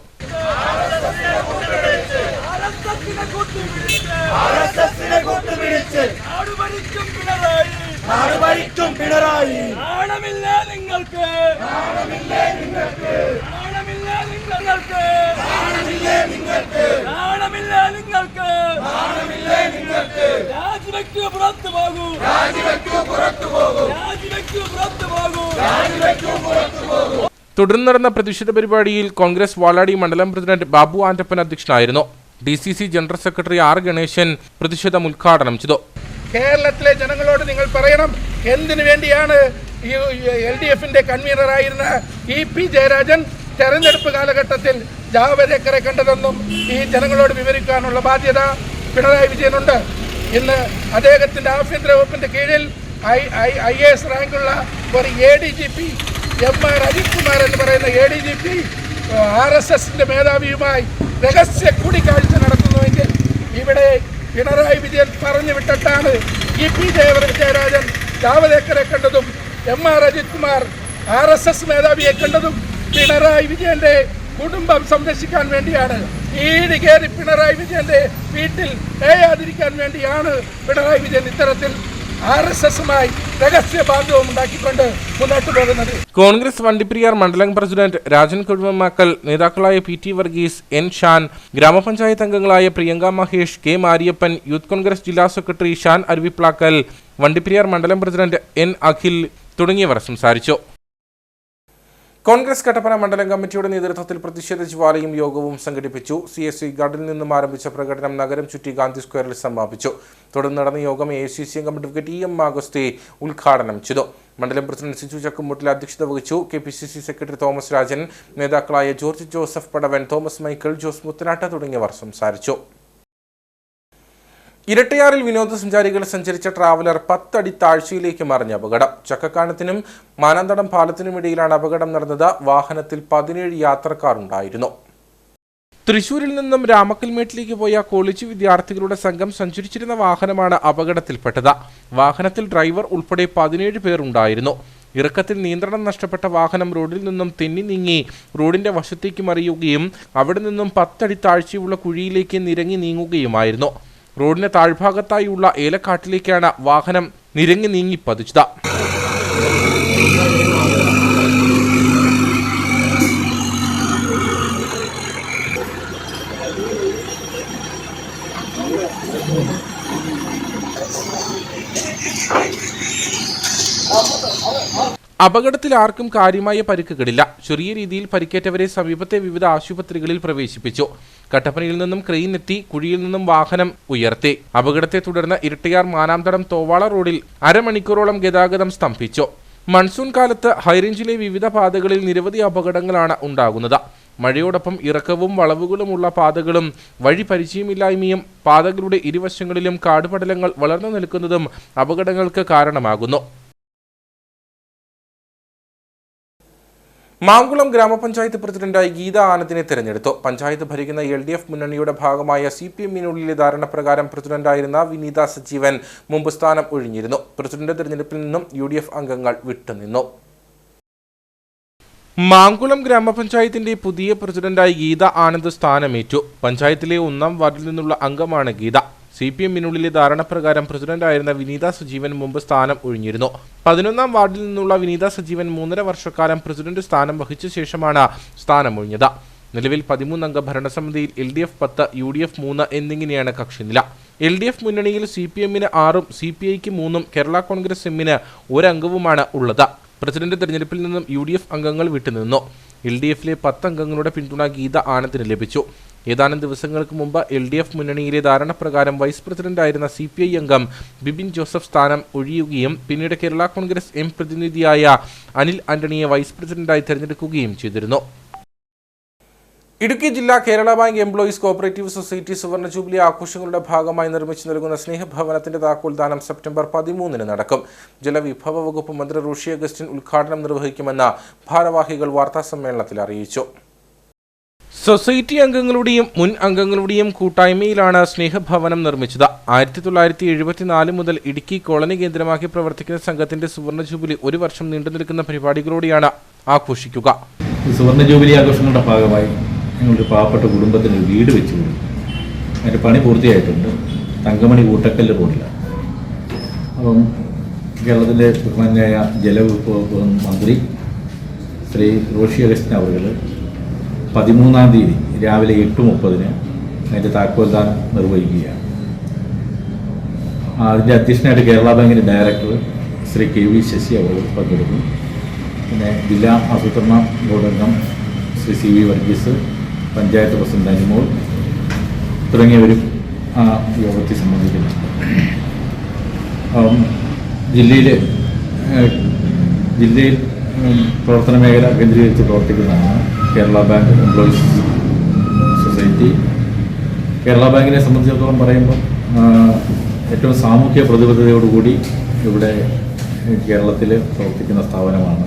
തുടർന്ന് നടന്ന പ്രതിഷേധ പരിപാടിയിൽ കോൺഗ്രസ് വാളാടി മണ്ഡലം പ്രസിഡന്റ് ബാബു ആന്റപ്പൻ അധ്യക്ഷനായിരുന്നു. DCC general secretary R Ganeshan പ്രതിഷേധം ഉദ്ഘാടനം ചെയ്തു. കേരളത്തിലെ ജനങ്ങളോട് നിങ്ങൾ പറയണം, എന്തിനു വേണ്ടിയാണ് ഈ LDFന്റെ കൺവീനറായിരുന്ന EP ജയരാജൻ തെരഞ്ഞെടുപ്പ് കാലഘട്ടത്തിൽ ജാവദേക്കറെ കണ്ടതെന്നും ഈ ജനങ്ങളോട് വിവരിക്കാനുള്ള ബാധ്യത പിണറായി വിജയനുണ്ട്. ഇന്ന് അദ്ദേഹത്തിന്റെ ആഭ്യന്തര വകുപ്പിന്റെ കീഴിൽ IAS റാങ്കുള്ള ഒരു ADGP MR അജിത് കുമാർ എന്ന് പറയുന്ന ADGP RSSന്റെ മേധാവിയുമായി രഹസ്യ കൂടിക്കാഴ്ച നടത്തുന്നുവെങ്കിൽ ഇവിടെ പിണറായി വിജയൻ പറഞ്ഞു വിട്ടിട്ടാണ് EP ജയരാജൻ ജാവദേക്കറെ കണ്ടതും MR അജിത് കുമാർ RSS മേധാവിയെ കണ്ടതും പിണറായി വിജയന്റെ കുടുംബം സംരക്ഷിക്കാൻ വേണ്ടിയാണ്. ഈട് കയറി പിണറായി വിജയന്റെ വീട്ടിൽ ഏയാതിരിക്കാൻ വേണ്ടിയാണ് പിണറായി വിജയൻ ഇത്തരത്തിൽ RSSുമായി രഹസ്യ ബാന്ധവം ഉണ്ടാക്കിക്കൊണ്ട് മുന്നോട്ട് പോകുന്നത്. കോൺഗ്രസ് വണ്ടിപ്പെരിയാർ മണ്ഡലം പ്രസിഡന്റ് രാജൻ കുഴുമമാക്കൽ, നേതാക്കളായ PT വർഗീസ്, N ഷാൻ, ഗ്രാമപഞ്ചായത്ത് അംഗങ്ങളായ പ്രിയങ്ക മഹേഷ്, K മാരിയപ്പൻ, യൂത്ത് കോൺഗ്രസ് ജില്ലാ സെക്രട്ടറി ഷാൻ അരുവിപ്ലാക്കൽ, വണ്ടിപ്പെരിയാർ മണ്ഡലം പ്രസിഡന്റ് N അഖിൽ തുടങ്ങിയവർ സംസാരിച്ചു. കോൺഗ്രസ് കട്ടപ്പന മണ്ഡലം കമ്മിറ്റിയുടെ നേതൃത്വത്തിൽ പ്രതിഷേധ ജ്വാലയും യോഗവും സംഘടിപ്പിച്ചു. CSC ഗാർഡനിൽ നിന്നും ആരംഭിച്ച പ്രകടനം നഗരം ചുറ്റി ഗാന്ധി സ്ക്വയറിൽ സമാപിച്ചു. തുടർന്ന് നടന്ന യോഗം AICC അംഗം അഡ്വക്കേറ്റ് EM ആഗസ്തി ഉദ്ഘാടനം ചെയ്തു. മണ്ഡലം പ്രസിഡന്റ് സിജു ചക്കുമുട്ടിൽ അധ്യക്ഷത വഹിച്ചു. KPCC സെക്രട്ടറി തോമസ് രാജൻ, നേതാക്കളായ ജോർജ് ജോസഫ് പടവൻ, തോമസ് മൈക്കിൾ, ജോസ് മുത്തനാട്ട തുടങ്ങിയവർ സംസാരിച്ചു. ഇരട്ടയാറിൽ വിനോദസഞ്ചാരികൾ സഞ്ചരിച്ച ട്രാവലർ 10 അടി താഴ്ചയിലേക്ക് മറിഞ്ഞ അപകടം. ചക്കക്കാനത്തിനും മാനാന്തടം പാലത്തിനുമിടയിലാണ് അപകടം നടന്നത്. വാഹനത്തിൽ 17 യാത്രക്കാർ ഉണ്ടായിരുന്നു. തൃശൂരിൽ നിന്നും രാമക്കൽമേട്ടിലേക്ക് പോയ കോളേജ് വിദ്യാർത്ഥികളുടെ സംഘം സഞ്ചരിച്ചിരുന്ന വാഹനമാണ് അപകടത്തിൽപ്പെട്ടത്. വാഹനത്തിൽ ഡ്രൈവർ ഉൾപ്പെടെ 17 പേർ ഉണ്ടായിരുന്നു. ഇറക്കത്തിൽ നിയന്ത്രണം നഷ്ടപ്പെട്ട വാഹനം റോഡിൽ നിന്നും തെന്നി നീങ്ങി റോഡിന്റെ വശത്തേക്ക് മറിയുകയും അവിടെ നിന്നും 10 അടി താഴ്ചയുള്ള കുഴിയിലേക്ക് നിരങ്ങി നീങ്ങുകയുമായിരുന്നു. റോഡിന് താഴ്ഭാഗത്തായുള്ള ഏലക്കാട്ടിലേക്കാണ് വാഹനം നിരങ്ങി നീങ്ങി പതിച്ചത്. അപകടത്തിൽ ആർക്കും കാര്യമായ പരിക്കുകളില്ല. ചെറിയ രീതിയിൽ പരിക്കേറ്റവരെ സമീപത്തെ വിവിധ ആശുപത്രികളിൽ പ്രവേശിപ്പിച്ചു. കട്ടപ്പനയിൽ നിന്നും ക്രെയിൻ എത്തി കുഴിയിൽ നിന്നും വാഹനം ഉയർത്തി. അപകടത്തെ തുടർന്ന് ഇരട്ടയാർ മാനാന്തടം തോവാള റോഡിൽ അരമണിക്കൂറോളം ഗതാഗതം സ്തംഭിച്ചു. മൺസൂൺ കാലത്ത് ഹൈറേഞ്ചിലെ വിവിധ പാതകളിൽ നിരവധി അപകടങ്ങളാണ് ഉണ്ടാകുന്നത്. മഴയോടൊപ്പം ഇറക്കവും വളവുകളുമുള്ള പാതകളും വഴി പരിചയമില്ലായ്മയും പാതകളുടെ ഇരുവശങ്ങളിലും കാടുപടലങ്ങൾ വളർന്നു നിൽക്കുന്നതും അപകടങ്ങൾക്ക് കാരണമാകുന്നു. മാങ്കുളം ഗ്രാമപഞ്ചായത്ത് പ്രസിഡന്റായി ഗീത ആനന്ദിനെ തെരഞ്ഞെടുത്തു. പഞ്ചായത്ത് ഭരിക്കുന്ന LDF മുന്നണിയുടെ ഭാഗമായ CPM-നുള്ളിലെ ധാരണപ്രകാരം പ്രസിഡന്റായിരുന്ന വിനീത സജീവൻ മുമ്പ് സ്ഥാനം ഒഴിഞ്ഞിരുന്നു. പ്രസിഡന്റ് തെരഞ്ഞെടുപ്പിൽ നിന്നും UDF അംഗങ്ങൾ വിട്ടുനിന്നു. മാങ്കുളം ഗ്രാമപഞ്ചായത്തിന്റെ പുതിയ പ്രസിഡന്റായി ഗീത ആനന്ദ് സ്ഥാനമേറ്റു. പഞ്ചായത്തിലെ 1-ാം വാർഡിൽ നിന്നുള്ള അംഗമാണ് ഗീത. CPM-നുള്ളിലെ ധാരണപ്രകാരം പ്രസിഡന്റായിരുന്ന വിനീത സജീവൻ മുമ്പ് സ്ഥാനം ഒഴിഞ്ഞിരുന്നു. 11-ാം വാർഡിൽ നിന്നുള്ള വിനീത സജീവൻ 3.5 വർഷക്കാലം പ്രസിഡന്റ് സ്ഥാനം വഹിച്ച ശേഷമാണ് സ്ഥാനമൊഴിഞ്ഞത്. നിലവിൽ 13-അംഗ ഭരണസമിതിയിൽ LDF 10, UDF 3 എന്നിങ്ങനെയാണ് കക്ഷിനില. LDF മുന്നണിയിൽ CPM-ന് 6-ഉം CPI-ക്ക് 3-ഉം കേരള കോൺഗ്രസ് M-ന് 1 അംഗവുമാണ് ഉള്ളത്. പ്രസിഡന്റ് തെരഞ്ഞെടുപ്പിൽ നിന്നും UDF അംഗങ്ങൾ വിട്ടുനിന്നു. LDF-ലെ 10 അംഗങ്ങളുടെ പിന്തുണ ഗീത ആനന്ദിന് ലഭിച്ചു. ഏതാനും ദിവസങ്ങൾക്ക് മുമ്പ് LDF മുന്നണിയിലെ ധാരണപ്രകാരം വൈസ് പ്രസിഡന്റായിരുന്ന CPI അംഗം ബിബിൻ ജോസഫ് സ്ഥാനം ഒഴിയുകയും പിന്നീട് കേരള കോൺഗ്രസ് M പ്രതിനിധിയായ അനിൽ ആന്റണിയെ വൈസ് പ്രസിഡന്റായി തെരഞ്ഞെടുക്കുകയും ചെയ്തിരുന്നു. ഇടുക്കി ജില്ലാ Kerala bank employees cooperative society സുവർണ ജൂബിലി ആഘോഷങ്ങളുടെ ഭാഗമായി നിർമ്മിച്ചു നൽകുന്ന സ്നേഹഭവനത്തിന്റെ താക്കോൽദാനം സെപ്റ്റംബർ 13-ന് നടക്കും. ജലവിഭവ വകുപ്പ് മന്ത്രി റോഷി അഗസ്റ്റിൻ ഉദ്ഘാടനം നിർവഹിക്കുമെന്ന് ഭാരവാഹികൾ വാർത്താസമ്മേളനത്തിൽ അറിയിച്ചു. സൊസൈറ്റി അംഗങ്ങളുടെയും മുൻ അംഗങ്ങളുടെയും കൂട്ടായ്മയിലാണ് സ്നേഹഭവനം നിർമ്മിച്ചത്. 1974 മുതൽ ഇടുക്കി കോളനി കേന്ദ്രമാക്കി പ്രവർത്തിക്കുന്ന സംഘത്തിന്റെ സുവർണ ജൂബിലി 1 വർഷം നീണ്ടു നിൽക്കുന്ന പരിപാടികളോടെയാണ് ആഘോഷിക്കുക. സുവർണ ജൂബിലി ആഘോഷങ്ങളുടെ ഭാഗമായി ഞങ്ങളൊരു പാവപ്പെട്ട കുടുംബത്തിന് ഒരു വീട് വെച്ചു കൊടുക്കും. അതിൻ്റെ പണി പൂർത്തിയായിട്ടുണ്ട്. തങ്കമണി കൂട്ടക്കല്ല് റോഡിലാണ്. അപ്പം കേരളത്തിലെ ബഹുമാന്യായ ജലവിഭവ മന്ത്രി ശ്രീ റോഷി അഗസ്റ്റിൻ അവർ 13-ാം തീയതി രാവിലെ 8:30 അതിൻ്റെ താക്കോൽദാനം നിർവഹിക്കുകയാണ്. അതിൻ്റെ അധ്യക്ഷനായിട്ട് കേരള ബാങ്കിൻ്റെ ഡയറക്ടർ ശ്രീ KV ശശി അവർ പങ്കെടുക്കും. പിന്നെ ജില്ലാ ആസൂത്രണ ബോർഡ് അംഗം ശ്രീ CV വർഗീസ്, പഞ്ചായത്ത് പ്രസിഡന്റ് അനിമോൾ തുടങ്ങിയവരും ആ യോഗത്തിൽ സംബന്ധിക്കുന്നുണ്ട്. ജില്ലയിൽ പ്രവർത്തന മേഖല കേന്ദ്രീകരിച്ച് പ്രവർത്തിക്കുന്നതാണ് കേരള ബാങ്ക് എംപ്ലോയീസ് സൊസൈറ്റി. കേരള ബാങ്കിനെ സംബന്ധിച്ചിടത്തോളം പറയുമ്പോൾ ഏറ്റവും സാമൂഹ്യ പ്രതിബദ്ധതയോടുകൂടി ഇവിടെ കേരളത്തിൽ പ്രവർത്തിക്കുന്ന സ്ഥാപനമാണ്.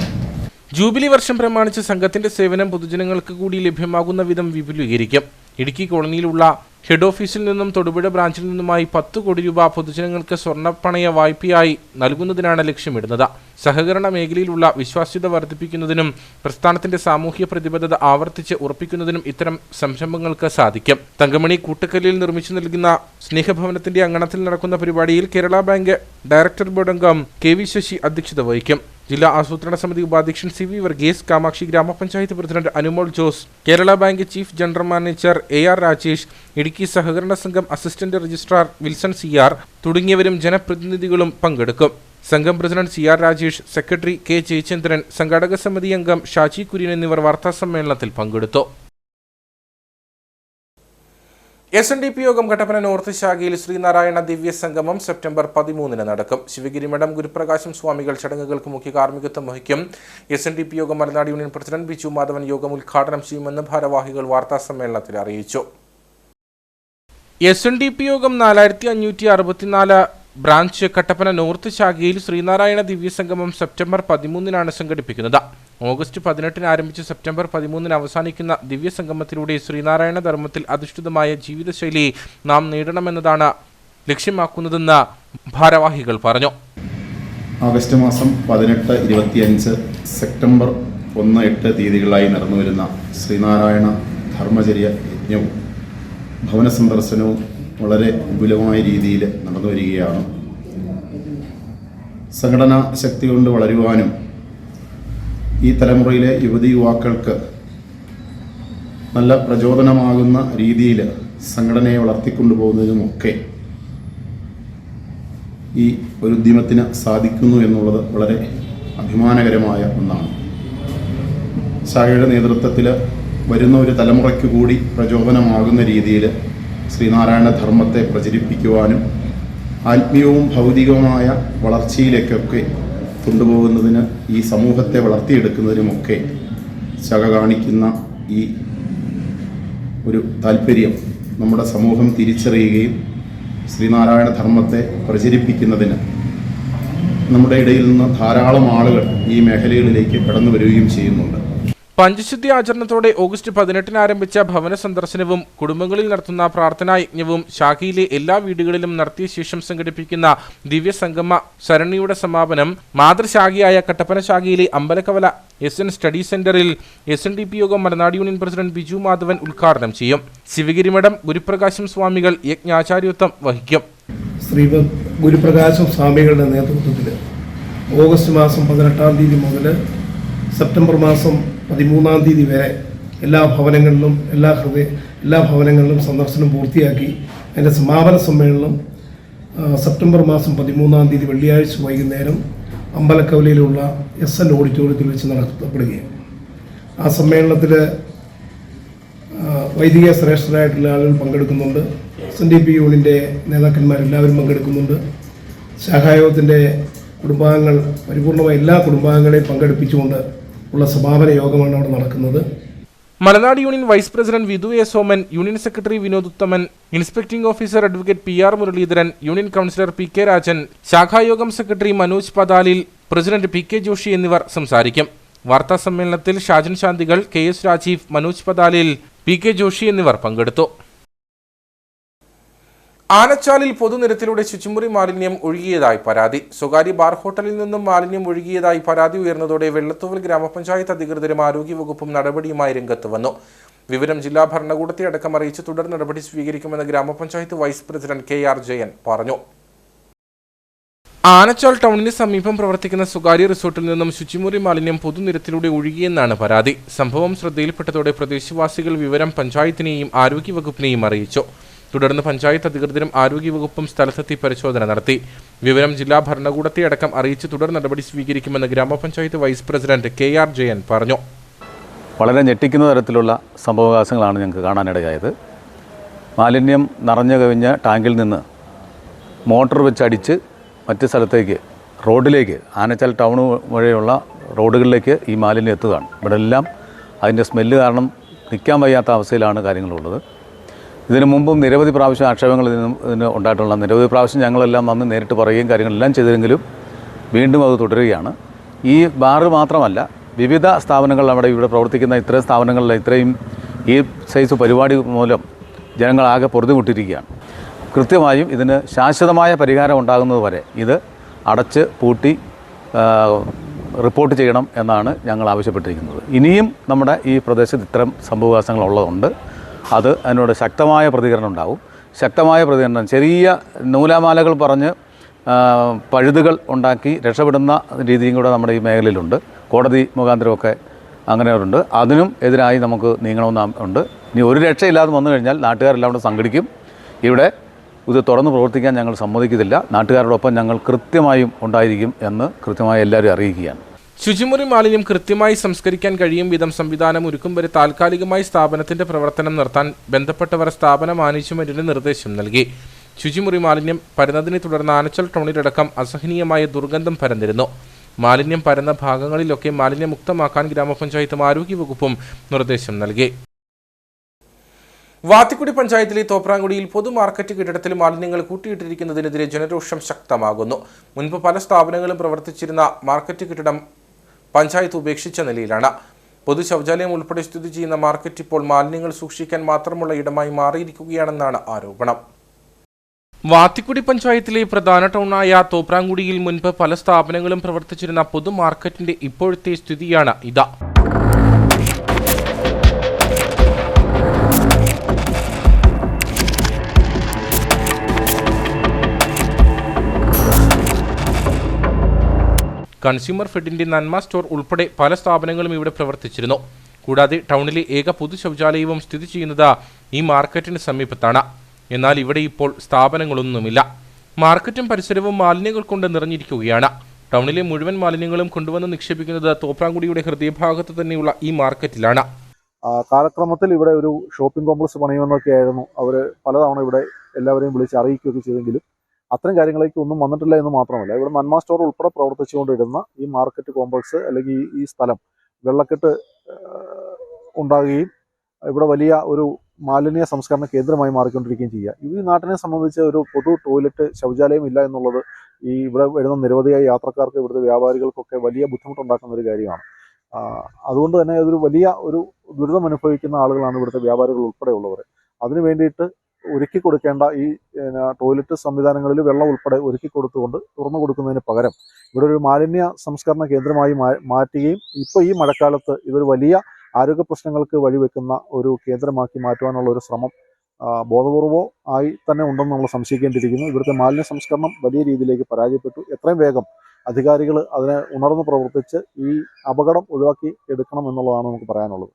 ജൂബിലി വർഷം പ്രമാണിച്ച് സംഘത്തിന്റെ സേവനം പൊതുജനങ്ങൾക്ക് കൂടി ലഭ്യമാകുന്ന വിധം വിപുലീകരിക്കും. ഇടുക്കി കോളനിയിലുള്ള ഹെഡ് ഓഫീസിൽ നിന്നും തൊടുപുഴ ബ്രാഞ്ചിൽ നിന്നുമായി 10 കോടി രൂപ പൊതുജനങ്ങൾക്ക് സ്വർണ്ണപ്പണയ വായ്പയായി നൽകുന്നതിനാണ് ലക്ഷ്യമിടുന്നത്. സഹകരണ മേഖലയിലുള്ള വിശ്വാസ്യത വർദ്ധിപ്പിക്കുന്നതിനും പ്രസ്ഥാനത്തിന്റെ സാമൂഹ്യ പ്രതിബദ്ധത ആവർത്തിച്ച് ഉറപ്പിക്കുന്നതിനും ഇത്തരം സംരംഭങ്ങൾക്ക് സാധിക്കും. തങ്കമണി കൂട്ടക്കല്ലിൽ നിർമ്മിച്ചു നൽകുന്ന സ്നേഹഭവനത്തിന്റെ അങ്കണത്തിൽ നടക്കുന്ന പരിപാടിയിൽ കേരള ബാങ്ക് ഡയറക്ടർ ബോർഡ് അംഗം കെ വി ശശി അധ്യക്ഷത വഹിക്കും. ജില്ലാ ആസൂത്രണ സമിതി ഉപാധ്യക്ഷൻ സി വി വർഗീസ്, കാമാക്ഷി ഗ്രാമപഞ്ചായത്ത് president Anumol Jose, Kerala bank chief general manager AR Rajesh, Idukki സഹകരണ സംഘം അസിസ്റ്റന്റ് രജിസ്ട്രാർ വിൽസൺ CR തുടങ്ങിയവരും ജനപ്രതിനിധികളും പങ്കെടുക്കും. സംഘം president CR Rajesh, secretary K Jayachandran, സംഘാടക സമിതി അംഗം ഷാജി കുര്യൻ എന്നിവർ വാർത്താസമ്മേളനത്തിൽ പങ്കെടുത്തു. SNDP യോഗം കട്ടപ്പന നോർത്ത് ശാഖയിൽ ശ്രീനാരായണ ദിവ്യ സംഗമം സെപ്റ്റംബർ 13 നടക്കും. ശിവഗിരി മഠം ഗുരുപ്രകാശം സ്വാമികൾ ചടങ്ങുകൾക്ക് മുഖ്യ കാർമ്മികത്വം വഹിക്കും. SNDP യോഗം മലനാട് യൂണിയൻ പ്രസിഡന്റ് ബിജു മാധവൻ യോഗം ഉദ്ഘാടനം ചെയ്യുമെന്ന് ഭാരവാഹികൾ വാർത്താസമ്മേളനത്തിൽ അറിയിച്ചു. SNDP യോഗം 4564 ബ്രാഞ്ച് കട്ടപ്പന നോർത്ത് ശാഖയിൽ ശ്രീനാരായണ ദിവ്യ സംഗമം സെപ്റ്റംബർ 13 സംഘടിപ്പിക്കുന്നത്. ഓഗസ്റ്റ് 18 ആരംഭിച്ച് സെപ്റ്റംബർ 13 അവസാനിക്കുന്ന ദിവ്യ സംഗമത്തിലൂടെ ശ്രീനാരായണ ധർമ്മത്തിൽ അധിഷ്ഠിതമായ ജീവിതശൈലി നാം നേടണമെന്നതാണ് ലക്ഷ്യമാക്കുന്നതെന്ന് ഭാരവാഹികൾ പറഞ്ഞു. ആഗസ്റ്റ് മാസം 18, 25, സെപ്റ്റംബർ 1, 8 തീയതികളായി നടന്നുവരുന്ന ശ്രീനാരായണ ധർമ്മചര്യ യജ്ഞവും ഭവന സന്ദർശനവും വളരെ വിപുലമായ രീതിയിൽ നടന്നു വരികയാണ്. സംഘടനാ ശക്തി കൊണ്ട് വളരുവാനും ഈ തലമുറയിലെ യുവതി യുവാക്കൾക്ക് നല്ല പ്രചോദനമാകുന്ന രീതിയിൽ സംഘടനയെ വളർത്തിക്കൊണ്ടുപോകുന്നതിനുമൊക്കെ ഈ ഒരു ഉദ്യമത്തിന് സാധിക്കുന്നു എന്നുള്ളത് വളരെ അഭിമാനകരമായ ഒന്നാണ്. ശാഖയുടെ നേതൃത്വത്തിൽ വരുന്ന ഒരു തലമുറയ്ക്ക് കൂടി പ്രചോദനമാകുന്ന രീതിയിൽ ശ്രീനാരായണ ധർമ്മത്തെ പ്രചരിപ്പിക്കുവാനും ആത്മീയവും ഭൗതികവുമായ വളർച്ചയിലേക്കൊക്കെ കൊണ്ടുപോകുന്നതിന് ഈ സമൂഹത്തെ വളർത്തിയെടുക്കുന്നതിനുമൊക്കെ ശാഖ കാണിക്കുന്ന ഈ ഒരു താല്പര്യം നമ്മുടെ സമൂഹം തിരിച്ചറിയുകയും ശ്രീനാരായണ ധർമ്മത്തെ പ്രചരിപ്പിക്കുന്നതിന് നമ്മുടെ ഇടയിൽ നിന്ന് ധാരാളം ആളുകൾ ഈ മേഖലകളിലേക്ക് കടന്നു വരികയും ചെയ്യുന്നുണ്ട്. പഞ്ചശുദ്ധി ആചരണത്തോടെ ഓഗസ്റ്റ് 18 ആരംഭിച്ച ഭവന സന്ദർശനവും കുടുംബങ്ങളിൽ നടത്തുന്ന പ്രാർത്ഥനാ യജ്ഞവും ശാഖയിലെ എല്ലാ വീടുകളിലും നടത്തിയ ശേഷം സംഘടിപ്പിക്കുന്ന ദിവ്യസംഗമ സരണിയുടെ സമാപനം മാതൃശാഖയായ കട്ടപ്പന ശാഖയിലെ അമ്പലക്കവല SN സ്റ്റഡി സെന്ററിൽ SNDP യോഗം മലനാട് യൂണിയൻ പ്രസിഡന്റ് ബിജു മാധവൻ ഉദ്ഘാടനം ചെയ്യും. ശിവഗിരി മഠം ഗുരുപ്രകാശം സ്വാമികൾ യജ്ഞാചാര്യത്വം വഹിക്കും. ശ്രീ ഗുരുപ്രകാശം സ്വാമികളുടെ നേതൃത്വത്തിൽ ഓഗസ്റ്റ് മാസം 18 തീയതി മുതൽ സെപ്റ്റംബർ മാസം 13 തീയതി വരെ എല്ലാ ഭവനങ്ങളിലും സന്ദർശനം പൂർത്തിയാക്കി അതിൻ്റെ സമാപന സമ്മേളനം സെപ്റ്റംബർ മാസം 13 തീയതി വെള്ളിയാഴ്ച വൈകുന്നേരം അമ്പലക്കവലയിലുള്ള SN ഓഡിറ്റോറിയത്തിൽ വെച്ച് നടത്തപ്പെടുകയാണ്. ആ സമ്മേളനത്തിൽ വൈദിക ശ്രേഷ്ഠരായിട്ടുള്ള ആളുകൾ പങ്കെടുക്കുന്നുണ്ട്. SNDP യൂണിയൻ്റെ നേതാക്കന്മാരെല്ലാവരും പങ്കെടുക്കുന്നുണ്ട്. ശാഖായോഗത്തിൻ്റെ കുടുംബാംഗങ്ങൾ പരിപൂർണമായ എല്ലാ കുടുംബാംഗങ്ങളെയും പങ്കെടുപ്പിച്ചുകൊണ്ട് ഉള്ള സമാപന യോഗമാണ് അവിടെ നടക്കുന്നത്. Malanad union vice president Vidhu A. Soman, union secretary Vinod Uthaman, inspecting officer advocate PR Muraleedharan, union councillor PK Rajan, ശാഖായോഗം secretary Manoj Pathalil, president PK Joshi എന്നിവർ സംസാരിക്കും. വാർത്താ സമ്മേളനത്തിൽ ഷാജൻ ശാന്തികൾ, KS രാജീവ്, മനോജ് പതാലിൽ, PK ജോഷി എന്നിവർ പങ്കെടുത്തു. ആനച്ചാലിൽ പൊതുനിരത്തിലൂടെ ശുചിമുറി മാലിന്യം ഒഴുകിയതായി പരാതി. സ്വകാര്യ ബാർ ഹോട്ടലിൽ നിന്നും മാലിന്യം ഒഴുകിയതായി പരാതി ഉയർന്നതോടെ വെള്ളത്തൂവൽ ഗ്രാമപഞ്ചായത്ത് അധികൃതരും ആരോഗ്യവകുപ്പും നടപടിയുമായി രംഗത്ത് വന്നു. വിവരം ജില്ലാ ഭരണകൂടത്തെ അടക്കം അറിയിച്ച് തുടർ നടപടി സ്വീകരിക്കുമെന്ന് ഗ്രാമപഞ്ചായത്ത് വൈസ് പ്രസിഡന്റ് KR ജയൻ പറഞ്ഞു. ആനച്ചാൽ ടൗണിന് സമീപം പ്രവർത്തിക്കുന്ന സ്വകാര്യ റിസോർട്ടിൽ നിന്നും ശുചിമുറി മാലിന്യം പൊതുനിരത്തിലൂടെ ഒഴുകിയെന്നാണ് പരാതി. സംഭവം ശ്രദ്ധയിൽപ്പെട്ടതോടെ പ്രദേശവാസികൾ വിവരം പഞ്ചായത്തിനെയും ആരോഗ്യവകുപ്പിനെയും അറിയിച്ചു. തുടർന്ന് പഞ്ചായത്ത് അധികൃതരും ആരോഗ്യവകുപ്പും സ്ഥലത്തെത്തി പരിശോധന നടത്തി. വിവരം ജില്ലാ ഭരണകൂടത്തെ അടക്കം അറിയിച്ച് തുടർ നടപടി സ്വീകരിക്കുമെന്ന് ഗ്രാമപഞ്ചായത്ത് വൈസ് പ്രസിഡന്റ് KR ജയൻ പറഞ്ഞു. വളരെ ഞെട്ടിക്കുന്ന തരത്തിലുള്ള സംഭവവികാസങ്ങളാണ് ഞങ്ങൾക്ക് കാണാനിടയായത്. മാലിന്യം നിറഞ്ഞു കവിഞ്ഞ ടാങ്കിൽ നിന്ന് മോട്ടോർ വെച്ചടിച്ച് മറ്റ് സ്ഥലത്തേക്ക് റോഡിലേക്ക് ആനച്ചാൽ ടൗൺ വഴിയുള്ള റോഡുകളിലേക്ക് ഈ മാലിന്യം എത്തുകയാണ്. ഇവിടെ എല്ലാം അതിൻ്റെ സ്മെല്ല് കാരണം നിൽക്കാൻ വയ്യാത്ത അവസ്ഥയിലാണ് കാര്യങ്ങളുള്ളത്. ഇതിനു മുമ്പും നിരവധി പ്രാവശ്യം ആക്ഷേപങ്ങൾ ഇതിന് ഉണ്ടായിട്ടുള്ള നിരവധി പ്രാവശ്യം ഞങ്ങളെല്ലാം വന്ന് നേരിട്ട് പറയുകയും കാര്യങ്ങളെല്ലാം ചെയ്തെങ്കിലും വീണ്ടും അത് തുടരുകയാണ്. ഈ ബാറ് മാത്രമല്ല, വിവിധ സ്ഥാപനങ്ങൾ ഇവിടെ പ്രവർത്തിക്കുന്ന ഇത്രയും സ്ഥാപനങ്ങളിൽ ഇത്രയും ഈ സൈസ് പരിപാടി മൂലം ജനങ്ങളാകെ പൊറുതിമുട്ടിയിരിക്കുകയാണ്. കൃത്യമായും ഇതിന് ശാശ്വതമായ പരിഹാരം ഉണ്ടാകുന്നത് വരെ ഇത് അടച്ച് പൂട്ടി റിപ്പോർട്ട് ചെയ്യണം എന്നാണ് ഞങ്ങൾ ആവശ്യപ്പെട്ടിരിക്കുന്നത്. ഇനിയും നമ്മുടെ ഈ പ്രദേശത്ത് ഇത്തരം സംഭവവികാസങ്ങളുള്ളതുകൊണ്ട് അതിനോട് ശക്തമായ പ്രതികരണം ഉണ്ടാവും. ശക്തമായ പ്രതികരണം, ചെറിയ നൂലാമാലകൾ പറഞ്ഞ് പഴുതുകൾ ഉണ്ടാക്കി രക്ഷപ്പെടുന്ന രീതിയും കൂടെ നമ്മുടെ ഈ മേഖലയിലുണ്ട്. കോടതി മുഖാന്തരമൊക്കെ അങ്ങനെയുണ്ട്. അതിനും എതിരായി നമുക്ക് നീങ്ങണമെന്നുണ്ട്. ഇനി ഒരു രക്ഷയില്ലാതെ വന്നു കഴിഞ്ഞാൽ നാട്ടുകാരെല്ലാം കൂടെ സംഘടിക്കും. ഇവിടെ ഇത് തുറന്ന് പ്രവർത്തിക്കാൻ ഞങ്ങൾ സമ്മതിക്കത്തില്ല. നാട്ടുകാരോടൊപ്പം ഞങ്ങൾ കൃത്യമായും ഉണ്ടായിരിക്കും എന്ന് കൃത്യമായി എല്ലാവരും അറിയിക്കുകയാണ്. ശുചിമുറി മാലിന്യം കൃത്യമായി സംസ്കരിക്കാൻ കഴിയും വിധം സംവിധാനം ഒരുക്കും വരെ താൽക്കാലികമായി സ്ഥാപനത്തിന്റെ പ്രവർത്തനം നിർത്താൻ ബന്ധപ്പെട്ടവർ സ്ഥാപന മാനേജ്മെന്റിന് നിർദ്ദേശം നൽകി. ശുചിമുറി മാലിന്യം പരന്നതിനെ തുടർന്ന് ആനച്ചൽ ടൗണിലടക്കം അസഹനീയമായ ദുർഗന്ധം പരന്നിരുന്നു. മാലിന്യം പരന്ന ഭാഗങ്ങളിലൊക്കെ മാലിന്യമുക്തമാക്കാൻ ഗ്രാമപഞ്ചായത്തും ആരോഗ്യവകുപ്പും നിർദ്ദേശം നൽകി. വാത്തിക്കുടി പഞ്ചായത്തിലെ തോപ്രാങ്കുടിയിൽ പൊതുമാർക്കറ്റ് കെട്ടിടത്തിൽ മാലിന്യങ്ങൾ കൂട്ടിയിട്ടിരിക്കുന്നതിനെതിരെ ജനരോഷം ശക്തമാകുന്നു. മുൻപ് പല സ്ഥാപനങ്ങളും പ്രവർത്തിച്ചിരുന്ന മാർക്കറ്റ് കെട്ടിടം പഞ്ചായത്ത് ഉപേക്ഷിച്ച നിലയിലാണ്. പൊതു ശൗചാലയം ഉൾപ്പെടെ സ്ഥിതി ചെയ്യുന്ന മാർക്കറ്റ് ഇപ്പോൾ മാലിന്യങ്ങൾ സൂക്ഷിക്കാൻ മാത്രമുള്ള ഇടമായി മാറിയിരിക്കുകയാണെന്നാണ് ആരോപണം. വാത്തിക്കുടി പഞ്ചായത്തിലെ പ്രധാന ടൗണായ തോപ്രാങ്കുടിയിൽ മുൻപ് പല സ്ഥാപനങ്ങളും പ്രവർത്തിച്ചിരുന്ന പൊതു മാർക്കറ്റിന്റെ ഇപ്പോഴത്തെ സ്ഥിതിയാണ് ഇത്. കൺസ്യൂമർ ഫെഡിന്റെ നന്മ സ്റ്റോർ ഉൾപ്പെടെ പല സ്ഥാപനങ്ങളും ഇവിടെ പ്രവർത്തിച്ചിരുന്നു. കൂടാതെ ടൗണിലെ ഏക പൊതു ശൗചാലയവും സ്ഥിതി ചെയ്യുന്നത് ഈ മാർക്കറ്റിന് സമീപത്താണ്. എന്നാൽ ഇവിടെ ഇപ്പോൾ സ്ഥാപനങ്ങളൊന്നുമില്ല. മാർക്കറ്റും പരിസരവും മാലിന്യങ്ങൾ കൊണ്ട് നിറഞ്ഞിരിക്കുകയാണ്. ടൗണിലെ മുഴുവൻ മാലിന്യങ്ങളും കൊണ്ടുവന്ന് നിക്ഷേപിക്കുന്നത് തോപ്രാങ്കുടിയുടെ ഹൃദയഭാഗത്ത് തന്നെയുള്ള ഈ മാർക്കറ്റിലാണ്. കാലക്രമത്തിൽ ഇവിടെ ഒരു ഷോപ്പിംഗ് കോംപ്ലക്സ് പണിയുമെന്നൊക്കെയായിരുന്നു അവർ പലതവണ ഇവിടെ എല്ലാവരെയും വിളിച്ച് അറിയിക്കുകയൊക്കെ ചെയ്തെങ്കിലും അത്തരം കാര്യങ്ങളിലേക്ക് ഒന്നും വന്നിട്ടില്ല എന്ന് മാത്രമല്ല, ഇവിടെ നന്മ സ്റ്റോർ ഉൾപ്പെടെ പ്രവർത്തിച്ചുകൊണ്ടിരുന്ന ഈ മാർക്കറ്റ് കോംപ്ലക്സ് അല്ലെങ്കിൽ ഈ സ്ഥലം വെള്ളക്കെട്ട് ഉണ്ടാകുകയും ഇവിടെ വലിയ ഒരു മാലിന്യ സംസ്കരണ കേന്ദ്രമായി മാറിക്കൊണ്ടിരിക്കുകയും ചെയ്യുക. ഈ നാട്ടിനെ സംബന്ധിച്ച് ഒരു പൊതു ടോയ്ലറ്റ് ശൗചാലയം ഇല്ല എന്നുള്ളത് ഈ ഇവിടെ വരുന്ന നിരവധിയായ യാത്രക്കാർക്ക് ഇവിടുത്തെ വ്യാപാരികൾക്കൊക്കെ വലിയ ബുദ്ധിമുട്ടുണ്ടാക്കുന്ന ഒരു കാര്യമാണ്. അതുകൊണ്ട് തന്നെ അതൊരു വലിയ ഒരു ദുരിതം അനുഭവിക്കുന്ന ആളുകളാണ് ഇവിടുത്തെ വ്യാപാരികൾ ഉൾപ്പെടെയുള്ളവർ. അതിനു വേണ്ടിയിട്ട് ഒരുക്കി കൊടുക്കേണ്ട ഈ ടോയ്ലറ്റ് സംവിധാനങ്ങളിൽ വെള്ളം ഉൾപ്പെടെ ഒരുക്കി കൊടുത്തുകൊണ്ട് തുറന്നു കൊടുക്കുന്നതിന് പകരം ഇവിടെ ഒരു മാലിന്യ സംസ്കരണ കേന്ദ്രമായി മാറ്റുകയും ഇപ്പോൾ ഈ മഴക്കാലത്ത് ഇതൊരു വലിയ ആരോഗ്യ പ്രശ്നങ്ങൾക്ക് വഴിവെക്കുന്ന ഒരു കേന്ദ്രമാക്കി മാറ്റുവാനുള്ള ഒരു ശ്രമം ബോധപൂർവമോ ആയി തന്നെ ഉണ്ടെന്ന് നമ്മൾ സംശയിക്കേണ്ടിയിരിക്കുന്നു. ഇവിടുത്തെ മാലിന്യ സംസ്കരണം വലിയ രീതിയിലേക്ക് പരാജയപ്പെട്ടു. എത്രയും വേഗം അധികാരികൾ അതിനെ ഉണർന്ന് പ്രവർത്തിച്ച് ഈ അപകടം ഒഴിവാക്കി എടുക്കണം എന്നുള്ളതാണ് നമുക്ക് പറയാനുള്ളത്.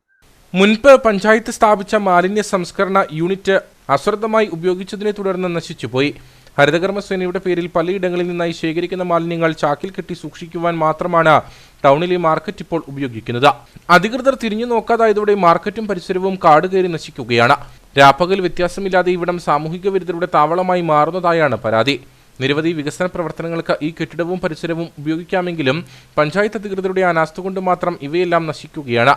മുൻപ് പഞ്ചായത്ത് സ്ഥാപിച്ച മാലിന്യ സംസ്കരണ യൂണിറ്റ് അശ്രദ്ധമായി ഉപയോഗിച്ചതിനെ തുടർന്ന് നശിച്ചുപോയി. ഹരിതകർമ്മസേനയുടെ പേരിൽ പലയിടങ്ങളിൽ നിന്നായി ശേഖരിക്കുന്ന മാലിന്യങ്ങൾ ചാക്കിൽ കെട്ടി സൂക്ഷിക്കുവാൻ മാത്രമാണ് ടൗണിലെ മാർക്കറ്റ് ഇപ്പോൾ ഉപയോഗിക്കുന്നത്. അധികൃതർ തിരിഞ്ഞു നോക്കാതായതോടെ മാർക്കറ്റും പരിസരവും കാടുകയറി നശിക്കുകയാണ്. രാപ്പകൽ വ്യത്യാസമില്ലാതെ ഇവിടം സാമൂഹിക വിരുദ്ധരുടെ താവളമായി മാറുന്നതായാണ് പരാതി. നിരവധി വികസന പ്രവർത്തനങ്ങൾക്ക് ഈ കെട്ടിടവും പരിസരവും ഉപയോഗിക്കാമെങ്കിലും പഞ്ചായത്ത് അധികൃതരുടെ അനാസ്ഥ കൊണ്ട് മാത്രം ഇവയെല്ലാം നശിക്കുകയാണ്.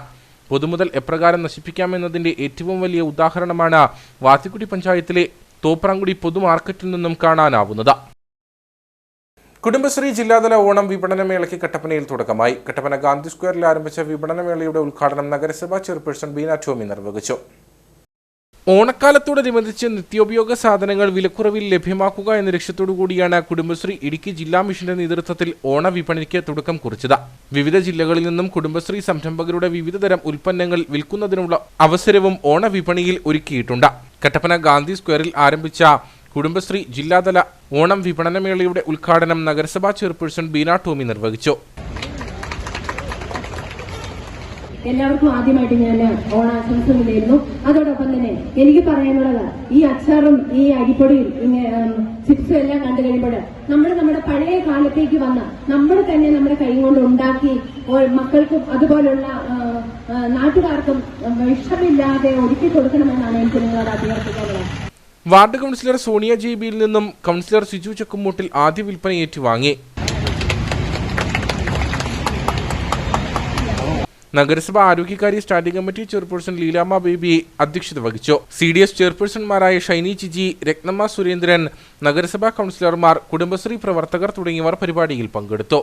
പൊതുമുതൽ എപ്രകാരം നശിപ്പിക്കാമെന്നതിന്റെ ഏറ്റവും വലിയ ഉദാഹരണമാണ് വാത്തിക്കുടി പഞ്ചായത്തിലെ തോപ്രാങ്കുടി പൊതുമാർക്കറ്റിൽ നിന്നും കാണാനാവുന്നത്. കുടുംബശ്രീ ജില്ലാതല ഓണം വിപണനമേളയ്ക്ക് കട്ടപ്പനയിൽ തുടക്കമായി. കട്ടപ്പന ഗാന്ധി സ്ക്വയറിൽ ആരംഭിച്ച വിപണനമേളയുടെ ഉദ്ഘാടനം നഗരസഭാ ചെയർപേഴ്സൺ ബീന ടോമി നിർവഹിച്ചു. ഓണക്കാലത്തോടനുബന്ധിച്ച് നിത്യോപയോഗ സാധനങ്ങൾ വിലക്കുറവിൽ ലഭ്യമാക്കുക എന്ന ലക്ഷ്യത്തോടു കൂടിയാണ് കുടുംബശ്രീ ഇടുക്കി ജില്ലാ മിഷന്റെ നേതൃത്വത്തിൽ ഓണവിപണിക്ക് തുടക്കം കുറിച്ചത്. വിവിധ ജില്ലകളിൽ നിന്നും കുടുംബശ്രീ സംരംഭകരുടെ വിവിധതരം ഉൽപ്പന്നങ്ങൾ വിൽക്കുന്നതിനുള്ള അവസരവും ഓണവിപണിയിൽ ഒരുക്കിയിട്ടുണ്ട്. കട്ടപ്പന ഗാന്ധി സ്ക്വയറിൽ ആരംഭിച്ച കുടുംബശ്രീ ജില്ലാതല ഓണം വിപണനമേളയുടെ ഉദ്ഘാടനം നഗരസഭാ ചെയർപേഴ്സൺ ബീന ടോമി നിർവഹിച്ചു. എല്ലാവർക്കും ആദ്യമായിട്ട് ഞാൻ ഓണാശംസകൾ നേരുന്നു. അതോടൊപ്പം തന്നെ എനിക്ക് പറയാനുള്ളത്, ഈ അച്ചാറും ഈ അരിപ്പൊടിയും ചിപ്സും എല്ലാം കണ്ടു കഴിയുമ്പോൾ നമ്മുടെ പഴയ കാലത്തേക്ക് വന്ന നമ്മൾ തന്നെ നമ്മുടെ കൈ കൊണ്ട് ഉണ്ടാക്കി മക്കൾക്കും അതുപോലുള്ള നാട്ടുകാർക്കും വിഷമില്ലാതെ ഒരുക്കി കൊടുക്കണമെന്നാണ് എനിക്ക് നിങ്ങളോട് അഭ്യർത്ഥിക്കാനുള്ളത്. വാർഡ് കൗൺസിലർ സോണിയ ജെബിയിൽ നിന്നും കൗൺസിലർ സിജു ചക്കുമൂട്ടിൽ ആദ്യ വിൽപ്പന ഏറ്റുവാങ്ങി. നഗരസഭാ ആരോഗ്യകാര്യ standing committee chairperson Leelamma Baby അധ്യക്ഷത വഹിച്ചു. CDS ചെയർപേഴ്സൺമാരായ ഷൈനി ചിജി, രത്നമ്മ സുരേന്ദ്രൻ, നഗരസഭാ കൗൺസിലർമാർ, കുടുംബശ്രീ പ്രവർത്തകർ തുടങ്ങിയവർ പരിപാടിയിൽ പങ്കെടുത്തു.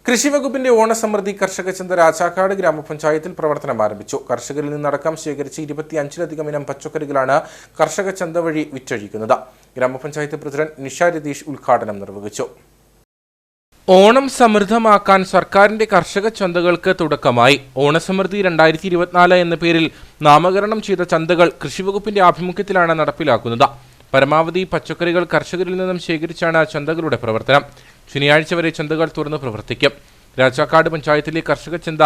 കൃഷിവകുപ്പിന്റെ ഓണസമൃദ്ധി കർഷക ചന്ത രാജാക്കാട് ഗ്രാമപഞ്ചായത്തിൽ പ്രവർത്തനം ആരംഭിച്ചു. കർഷകരിൽ നിന്നടക്കം ശേഖരിച്ച് 25ലധികം ഇനം പച്ചക്കറികളാണ് കർഷക ചന്ത വഴി വിറ്റഴിക്കുന്നത്. ഗ്രാമപഞ്ചായത്ത് പ്രസിഡന്റ് നിഷ രതീഷ് ഉദ്ഘാടനം നിർവഹിച്ചു. ഓണം സമൃദ്ധമാക്കാൻ സർക്കാരിന്റെ കർഷക ചന്തകൾക്ക് തുടക്കമായി. ഓണസമൃദ്ധി 2024 എന്ന പേരിൽ നാമകരണം ചെയ്ത ചന്തകൾ കൃഷിവകുപ്പിന്റെ ആഭിമുഖ്യത്തിലാണ് നടപ്പിലാക്കുന്നത്. പരമാവധി പച്ചക്കറികൾ കർഷകരിൽ നിന്നും ശേഖരിച്ചാണ് ചന്തകളുടെ പ്രവർത്തനം. ശനിയാഴ്ച വരെ ചന്തകൾ തുറന്ന് പ്രവർത്തിക്കും. രാജാക്കാട് പഞ്ചായത്തിലെ കർഷക ചന്ത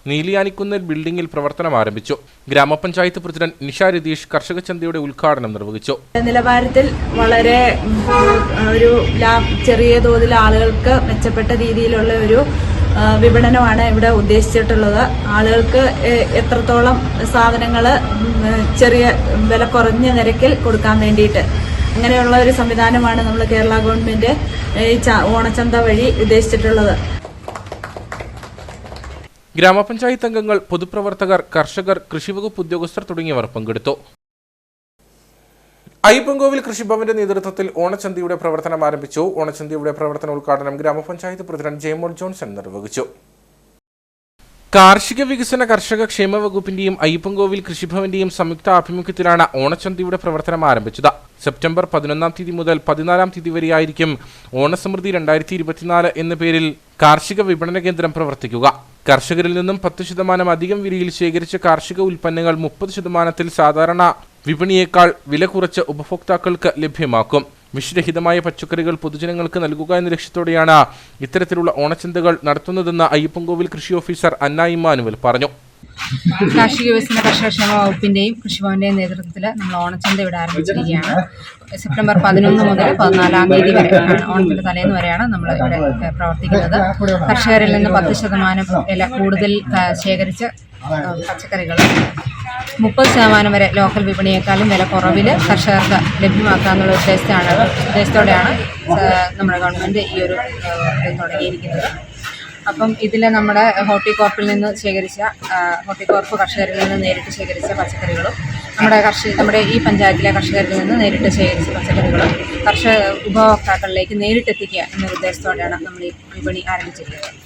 നീലിയാനിക്കുന്നിൽ ബിൽഡിംഗിൽ പ്രവർത്തനം ആരംഭിച്ചു. ഗ്രാമപഞ്ചായത്ത് പ്രസിഡന്റ് നിഷ രതീഷ് കർഷക ചന്തയുടെ ഉദ്ഘാടനം നിർവഹിച്ചു. നിലവാരത്തിൽ വളരെ ഒരു ചെറിയ തോതിൽ ആളുകൾക്ക് മെച്ചപ്പെട്ട രീതിയിലുള്ള ഒരു വിപണനമാണ് ഇവിടെ ഉദ്ദേശിച്ചിട്ടുള്ളത്. ആളുകൾക്ക് എത്രത്തോളം സാധനങ്ങൾ ചെറിയ വില കുറഞ്ഞ നിരക്കിൽ കൊടുക്കാൻ വേണ്ടിയിട്ട് അങ്ങനെയുള്ള ഒരു സംവിധാനമാണ് നമ്മൾ കേരള ഗവൺമെന്റ് ഈ ഓണച്ചന്ത വഴി ഉദ്ദേശിച്ചിട്ടുള്ളത്. ഗ്രാമപഞ്ചായത്ത് അംഗങ്ങൾ, പൊതുപ്രവർത്തകർ, കർഷകർ, കൃഷിവകുപ്പ് ഉദ്യോഗസ്ഥർ തുടങ്ങിയവർ പങ്കെടുത്തു. അയ്യപ്പൻകോവിൽ കൃഷിഭവന്റെ നേതൃത്വത്തിൽ ഓണച്ചന്തയുടെ പ്രവർത്തനം ആരംഭിച്ചു. ഓണച്ചന്തയുടെ പ്രവർത്തന ഉദ്ഘാടനം ഗ്രാമപഞ്ചായത്ത് പ്രസിഡന്റ് ജെയ്മോൾ ജോൺസൺ നിർവഹിച്ചു. കാർഷിക വികസന കർഷക ക്ഷേമ വകുപ്പിന്റെയും അയ്യപ്പൻകോവിൽ കൃഷിഭവന്റെയും സംയുക്ത ആഭിമുഖ്യത്തിലാണ് ഓണച്ചന്തയുടെ പ്രവർത്തനം ആരംഭിച്ചത്. സെപ്റ്റംബർ 11 മുതൽ 14 വരെയായിരിക്കും ഓണസമൃദ്ധി 2024 എന്ന പേരിൽ കാർഷിക വിപണന കേന്ദ്രം പ്രവർത്തിക്കുക. കർഷകരിൽ നിന്നും 10% അധികം വിലയിൽ ശേഖരിച്ച കാർഷിക ഉൽപ്പന്നങ്ങൾ 30% സാധാരണ വിപണിയേക്കാൾ വില കുറച്ച് ഉപഭോക്താക്കൾക്ക് ലഭ്യമാക്കും. വിഷരഹിതമായ പച്ചക്കറികൾ പൊതുജനങ്ങൾക്ക് നൽകുക എന്ന ലക്ഷ്യത്തോടെയാണ് ഇത്തരത്തിലുള്ള ഓണച്ചന്തകൾ നടത്തുന്നതെന്ന് അയ്യപ്പൻകോവിൽ കൃഷി ഓഫീസർ അന്ന ഇമ്മാനുവൽ പറഞ്ഞു. കാർഷിക വികസന കർഷക ക്ഷേമ വകുപ്പിന്റെയും കൃഷിഭവന്റെയും നേതൃത്വത്തിൽ നമ്മൾ ഓണച്ചന്ത ഇവിടെ ആരംഭിച്ചിരിക്കുകയാണ്. സെപ്റ്റംബർ 11 മുതൽ 14 വരെ ഓണത്തിന്റെ തലേന്ന് വരെയാണ് നമ്മൾ ഇവിടെ പ്രവർത്തിക്കുന്നത്. കർഷകരിൽ നിന്ന് 10% വില കൂടുതൽ ശേഖരിച്ച് പച്ചക്കറികൾ 30% വരെ ലോക്കൽ വിപണിയേക്കാളും വില കുറവിൽ കർഷകർക്ക് ലഭ്യമാക്കാനുള്ള ഉദ്ദേശത്തോടെയാണ് നമ്മുടെ ഗവൺമെന്റ് ഈ ഒരു തുടങ്ങിയിരിക്കുന്നത്. അപ്പം ഇതിൽ നമ്മുടെ ഹോർട്ടികോർപ്പിൽ നിന്ന് ഹോർട്ടികോർപ്പ് കർഷകരിൽ നിന്ന് നേരിട്ട് ശേഖരിച്ച പച്ചക്കറികളും നമ്മുടെ ഈ പഞ്ചായത്തിലെ കർഷകരിൽ നിന്ന് നേരിട്ട് ശേഖരിച്ച പച്ചക്കറികളും ഉപഭോക്താക്കളിലേക്ക് നേരിട്ടെത്തിക്കുക എന്നൊരു ഉദ്ദേശത്തോടെയാണ് നമ്മൾ ഈ വിപണി ആരംഭിച്ചിരിക്കുന്നത്.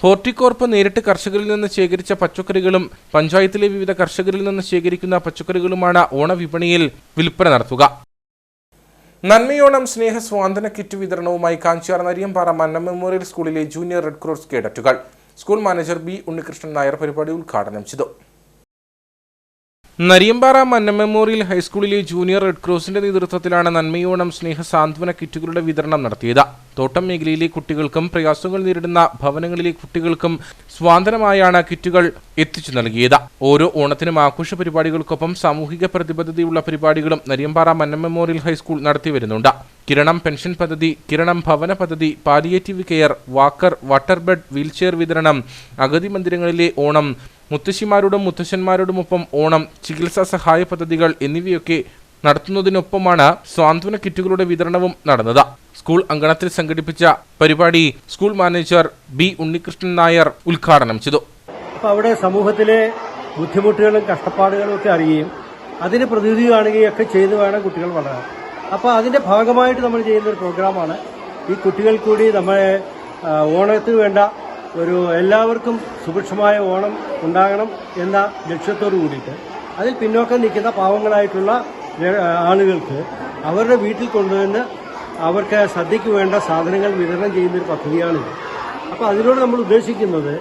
ഹോർട്ടികോർപ്പ് നേരിട്ട് കർഷകരിൽ നിന്ന് ശേഖരിച്ച പച്ചക്കറികളും പഞ്ചായത്തിലെ വിവിധ കർഷകരിൽ നിന്ന് ശേഖരിക്കുന്ന പച്ചക്കറികളുമാണ് ഓണവിപണിയിൽ വിൽപ്പന നടത്തുക. നന്മയോണം സ്നേഹ സ്വാന്തന കിറ്റ് വിതരണവുമായി കാഞ്ചിയാർ നരിയമ്പാറ മന്നം മെമ്മോറിയൽ സ്കൂളിലെ ജൂനിയർ റെഡ് ക്രോസ് കേഡറ്റുകൾ. School manager B Unnikrishnan Nair പരിപാടി ഉദ്ഘാടനം ചെയ്തു. നരിയമ്പാറ മന്നം മെമ്മോറിയൽ ഹൈസ്കൂളിലെ ജൂനിയർ റെഡ് ക്രോസിന്റെ നേതൃത്വത്തിലാണ് നന്മയോണം സ്നേഹ സാന്ത്വന കിറ്റുകളുടെ വിതരണം നടത്തിയത്. തോട്ടം മേഖലയിലെ കുട്ടികൾക്കും പ്രയാസങ്ങൾ നേരിടുന്ന ഭവനങ്ങളിലെ കുട്ടികൾക്കും സ്വാന്തനമായാണ് കിറ്റുകൾ എത്തിച്ചു നൽകിയത്. ഓരോ ഓണത്തിനും ആഘോഷ പരിപാടികൾക്കൊപ്പം സാമൂഹിക പ്രതിബദ്ധതയുള്ള പരിപാടികളും നരിയമ്പാറ മന്നം മെമ്മോറിയൽ ഹൈസ്കൂൾ നടത്തിവരുന്നുണ്ട്. കിരണം പെൻഷൻ പദ്ധതി, കിരണം ഭവന പദ്ധതി, palliative care, walker, water bed, wheelchair വിതരണം, അഗതി മന്ദിരങ്ങളിലെ ഓണം, മുത്തശ്ശിമാരോടും മുത്തശ്ശന്മാരോടുമൊപ്പം ഓണം, ചികിത്സാ സഹായ പദ്ധതികൾ എന്നിവയൊക്കെ നടത്തുന്നതിനൊപ്പമാണ് സാന്ത്വന കിറ്റുകളുടെ വിതരണവും നടന്നത്. സ്കൂൾ അങ്കണത്തിൽ സംഘടിപ്പിച്ച പരിപാടി school manager B Unnikrishnan Nair ഉദ്ഘാടനം ചെയ്തു. അപ്പോൾ അവിടെ സമൂഹത്തിലെ ബുദ്ധിമുട്ടുകളും കഷ്ടപ്പാടുകളും ഒക്കെ അറിയുകയും അതിന് പ്രതിവിധി കാണുകയൊക്കെ ചെയ്തു വേണം കുട്ടികൾ വളരാൻ. അപ്പോൾ അതിന്റെ ഭാഗമായിട്ട് നമ്മൾ ചെയ്യുന്ന ഒരു പ്രോഗ്രാമാണ് ഈ കുട്ടികൾ കൂടി നമ്മളെ ഓണത്തിന് വേണ്ട ഒരു എല്ലാവർക്കും സുഭിക്ഷമായ ഓണം ഉണ്ടാകണം എന്ന ലക്ഷ്യത്തോടു കൂടിയിട്ട് അതിൽ പിന്നോക്കം നിൽക്കുന്ന പാവങ്ങളായിട്ടുള്ള ആളുകൾക്ക് അവരുടെ വീട്ടിൽ കൊണ്ടുവന്ന് അവർക്ക് സദ്യയ്ക്ക് വേണ്ട സാധനങ്ങൾ വിതരണം ചെയ്യുന്നൊരു പദ്ധതിയാണിത്. അപ്പോൾ അതിലൂടെ നമ്മൾ ഉദ്ദേശിക്കുന്നത്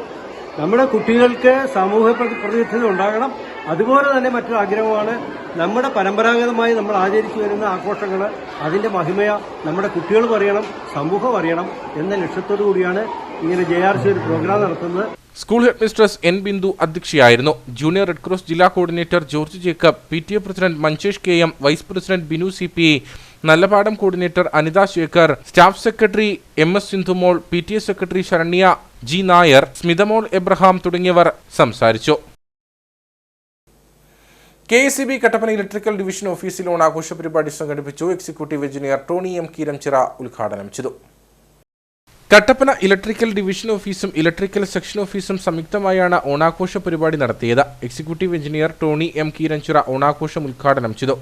നമ്മുടെ കുട്ടികൾക്ക് സമൂഹ പ്രതിബദ്ധത ഉണ്ടാകണം. അതുപോലെ തന്നെ മറ്റൊരു ആഗ്രഹമാണ് നമ്മുടെ പരമ്പരാഗതമായി നമ്മൾ ആചരിച്ചു വരുന്ന ആഘോഷങ്ങൾ അതിന്റെ മഹിമയ നമ്മുടെ കുട്ടികൾ പറയണം, സമൂഹം അറിയണം എന്ന ലക്ഷ്യത്തോടു കൂടിയാണ് ഇങ്ങനെ JRC ഒരു പ്രോഗ്രാം നടത്തുന്നത്. School headmistress N Bindu അധ്യക്ഷയായിരുന്നു. ജൂനിയർ റെഡ് ക്രോസ് ജില്ലാ coordinator George Jacob, PTA president Manjesh KM, vice president Binu CPA, Nallapadam coordinator Anitha Sekhar, staff secretary MS Sindhumol, PTA secretary Saranya G Nair, Smithamol Abraham തുടങ്ങിയവർ സംസാരിച്ചു. KSEB കട്ടപ്പന ഇലക്ട്രിക്കൽ ഡിവിഷൻ ഓഫീസിൽ ഓണാഘോഷ പരിപാടി സംഘടിപ്പിച്ചു. Executive engineer Tony M Keeramchira ഉദ്ഘാടനം ചെയ്തു. കട്ടപ്പന ഇലക്ട്രിക്കൽ ഡിവിഷൻ ഓഫീസും ഇലക്ട്രിക്കൽ സെക്ഷൻ ഓഫീസും സംയുക്തമായാണ് ഓണാഘോഷ പരിപാടി നടത്തിയത്. Executive engineer Tony M Keeramchira ഓണാഘോഷം ഉദ്ഘാടനം ചെയ്തു.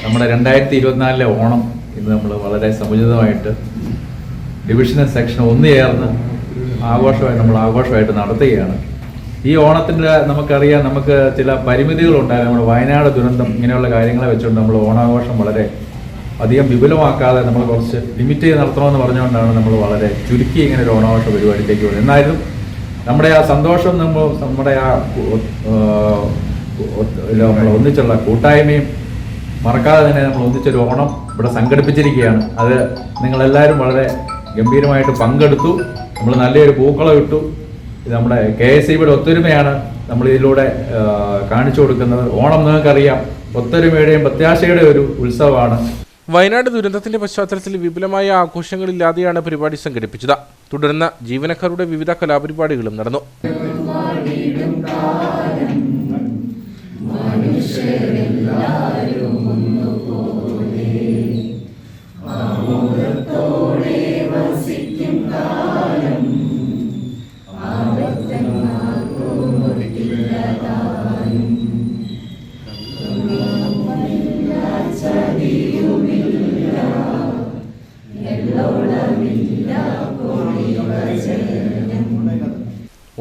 നമ്മുടെ 2024 ഓണം ഇന്ന് നമ്മൾ വളരെ സമുചിതമായിട്ട് ഡിവിഷണൽ സെക്ഷൻ ഒന്ന് ചേർന്ന് ആഘോഷമായിട്ട് നടത്തുകയാണ്. ഈ ഓണത്തിൻ്റെ നമുക്കറിയാം, നമുക്ക് ചില പരിമിതികളുണ്ടായിരുന്നു. നമ്മുടെ വയനാട് ദുരന്തം ഇങ്ങനെയുള്ള കാര്യങ്ങളെ വെച്ചുകൊണ്ട് നമ്മൾ ഓണാഘോഷം വളരെ അധികം വിപുലമാക്കാതെ നമ്മൾ കുറച്ച് ലിമിറ്റ് ചെയ്ത് നടത്തണമെന്ന് പറഞ്ഞുകൊണ്ടാണ് നമ്മൾ വളരെ ചുരുക്കി ഇങ്ങനെ ഒരു ഓണാഘോഷ പരിപാടിയിലേക്ക് പോകുന്നത്. എന്നാലും നമ്മുടെ ആ സന്തോഷം നമ്മുടെ ആ നമ്മൾ ഒന്നിച്ചുള്ള കൂട്ടായ്മയും മറക്കാതെ തന്നെ നമ്മൾ ഒന്നിച്ചൊരു ഓണം ഇവിടെ സംഘടിപ്പിച്ചിരിക്കുകയാണ്. അത് നിങ്ങളെല്ലാവരും വളരെ ഗംഭീരമായിട്ട് പങ്കെടുത്തു. നമ്മൾ നല്ലൊരു പൂക്കളം ഇട്ടു. ഇത് നമ്മുടെ KSEBയുടെ ഒത്തൊരുമയാണ് നമ്മൾ ഇതിലൂടെ കാണിച്ചു കൊടുക്കുന്നത്. ഓണം നിങ്ങൾക്കറിയാം, ഒത്തൊരുമയുടെയും പ്രത്യാശയുടെ ഒരു ഉത്സവമാണ്. വയനാട് ദുരന്തത്തിന്റെ പശ്ചാത്തലത്തിൽ വിപുലമായ ആഘോഷങ്ങളില്ലാതെയാണ് പരിപാടി സംഘടിപ്പിച്ചത്. തുടർന്ന് ജീവനക്കാരുടെ വിവിധ കലാപരിപാടികളും നടന്നു.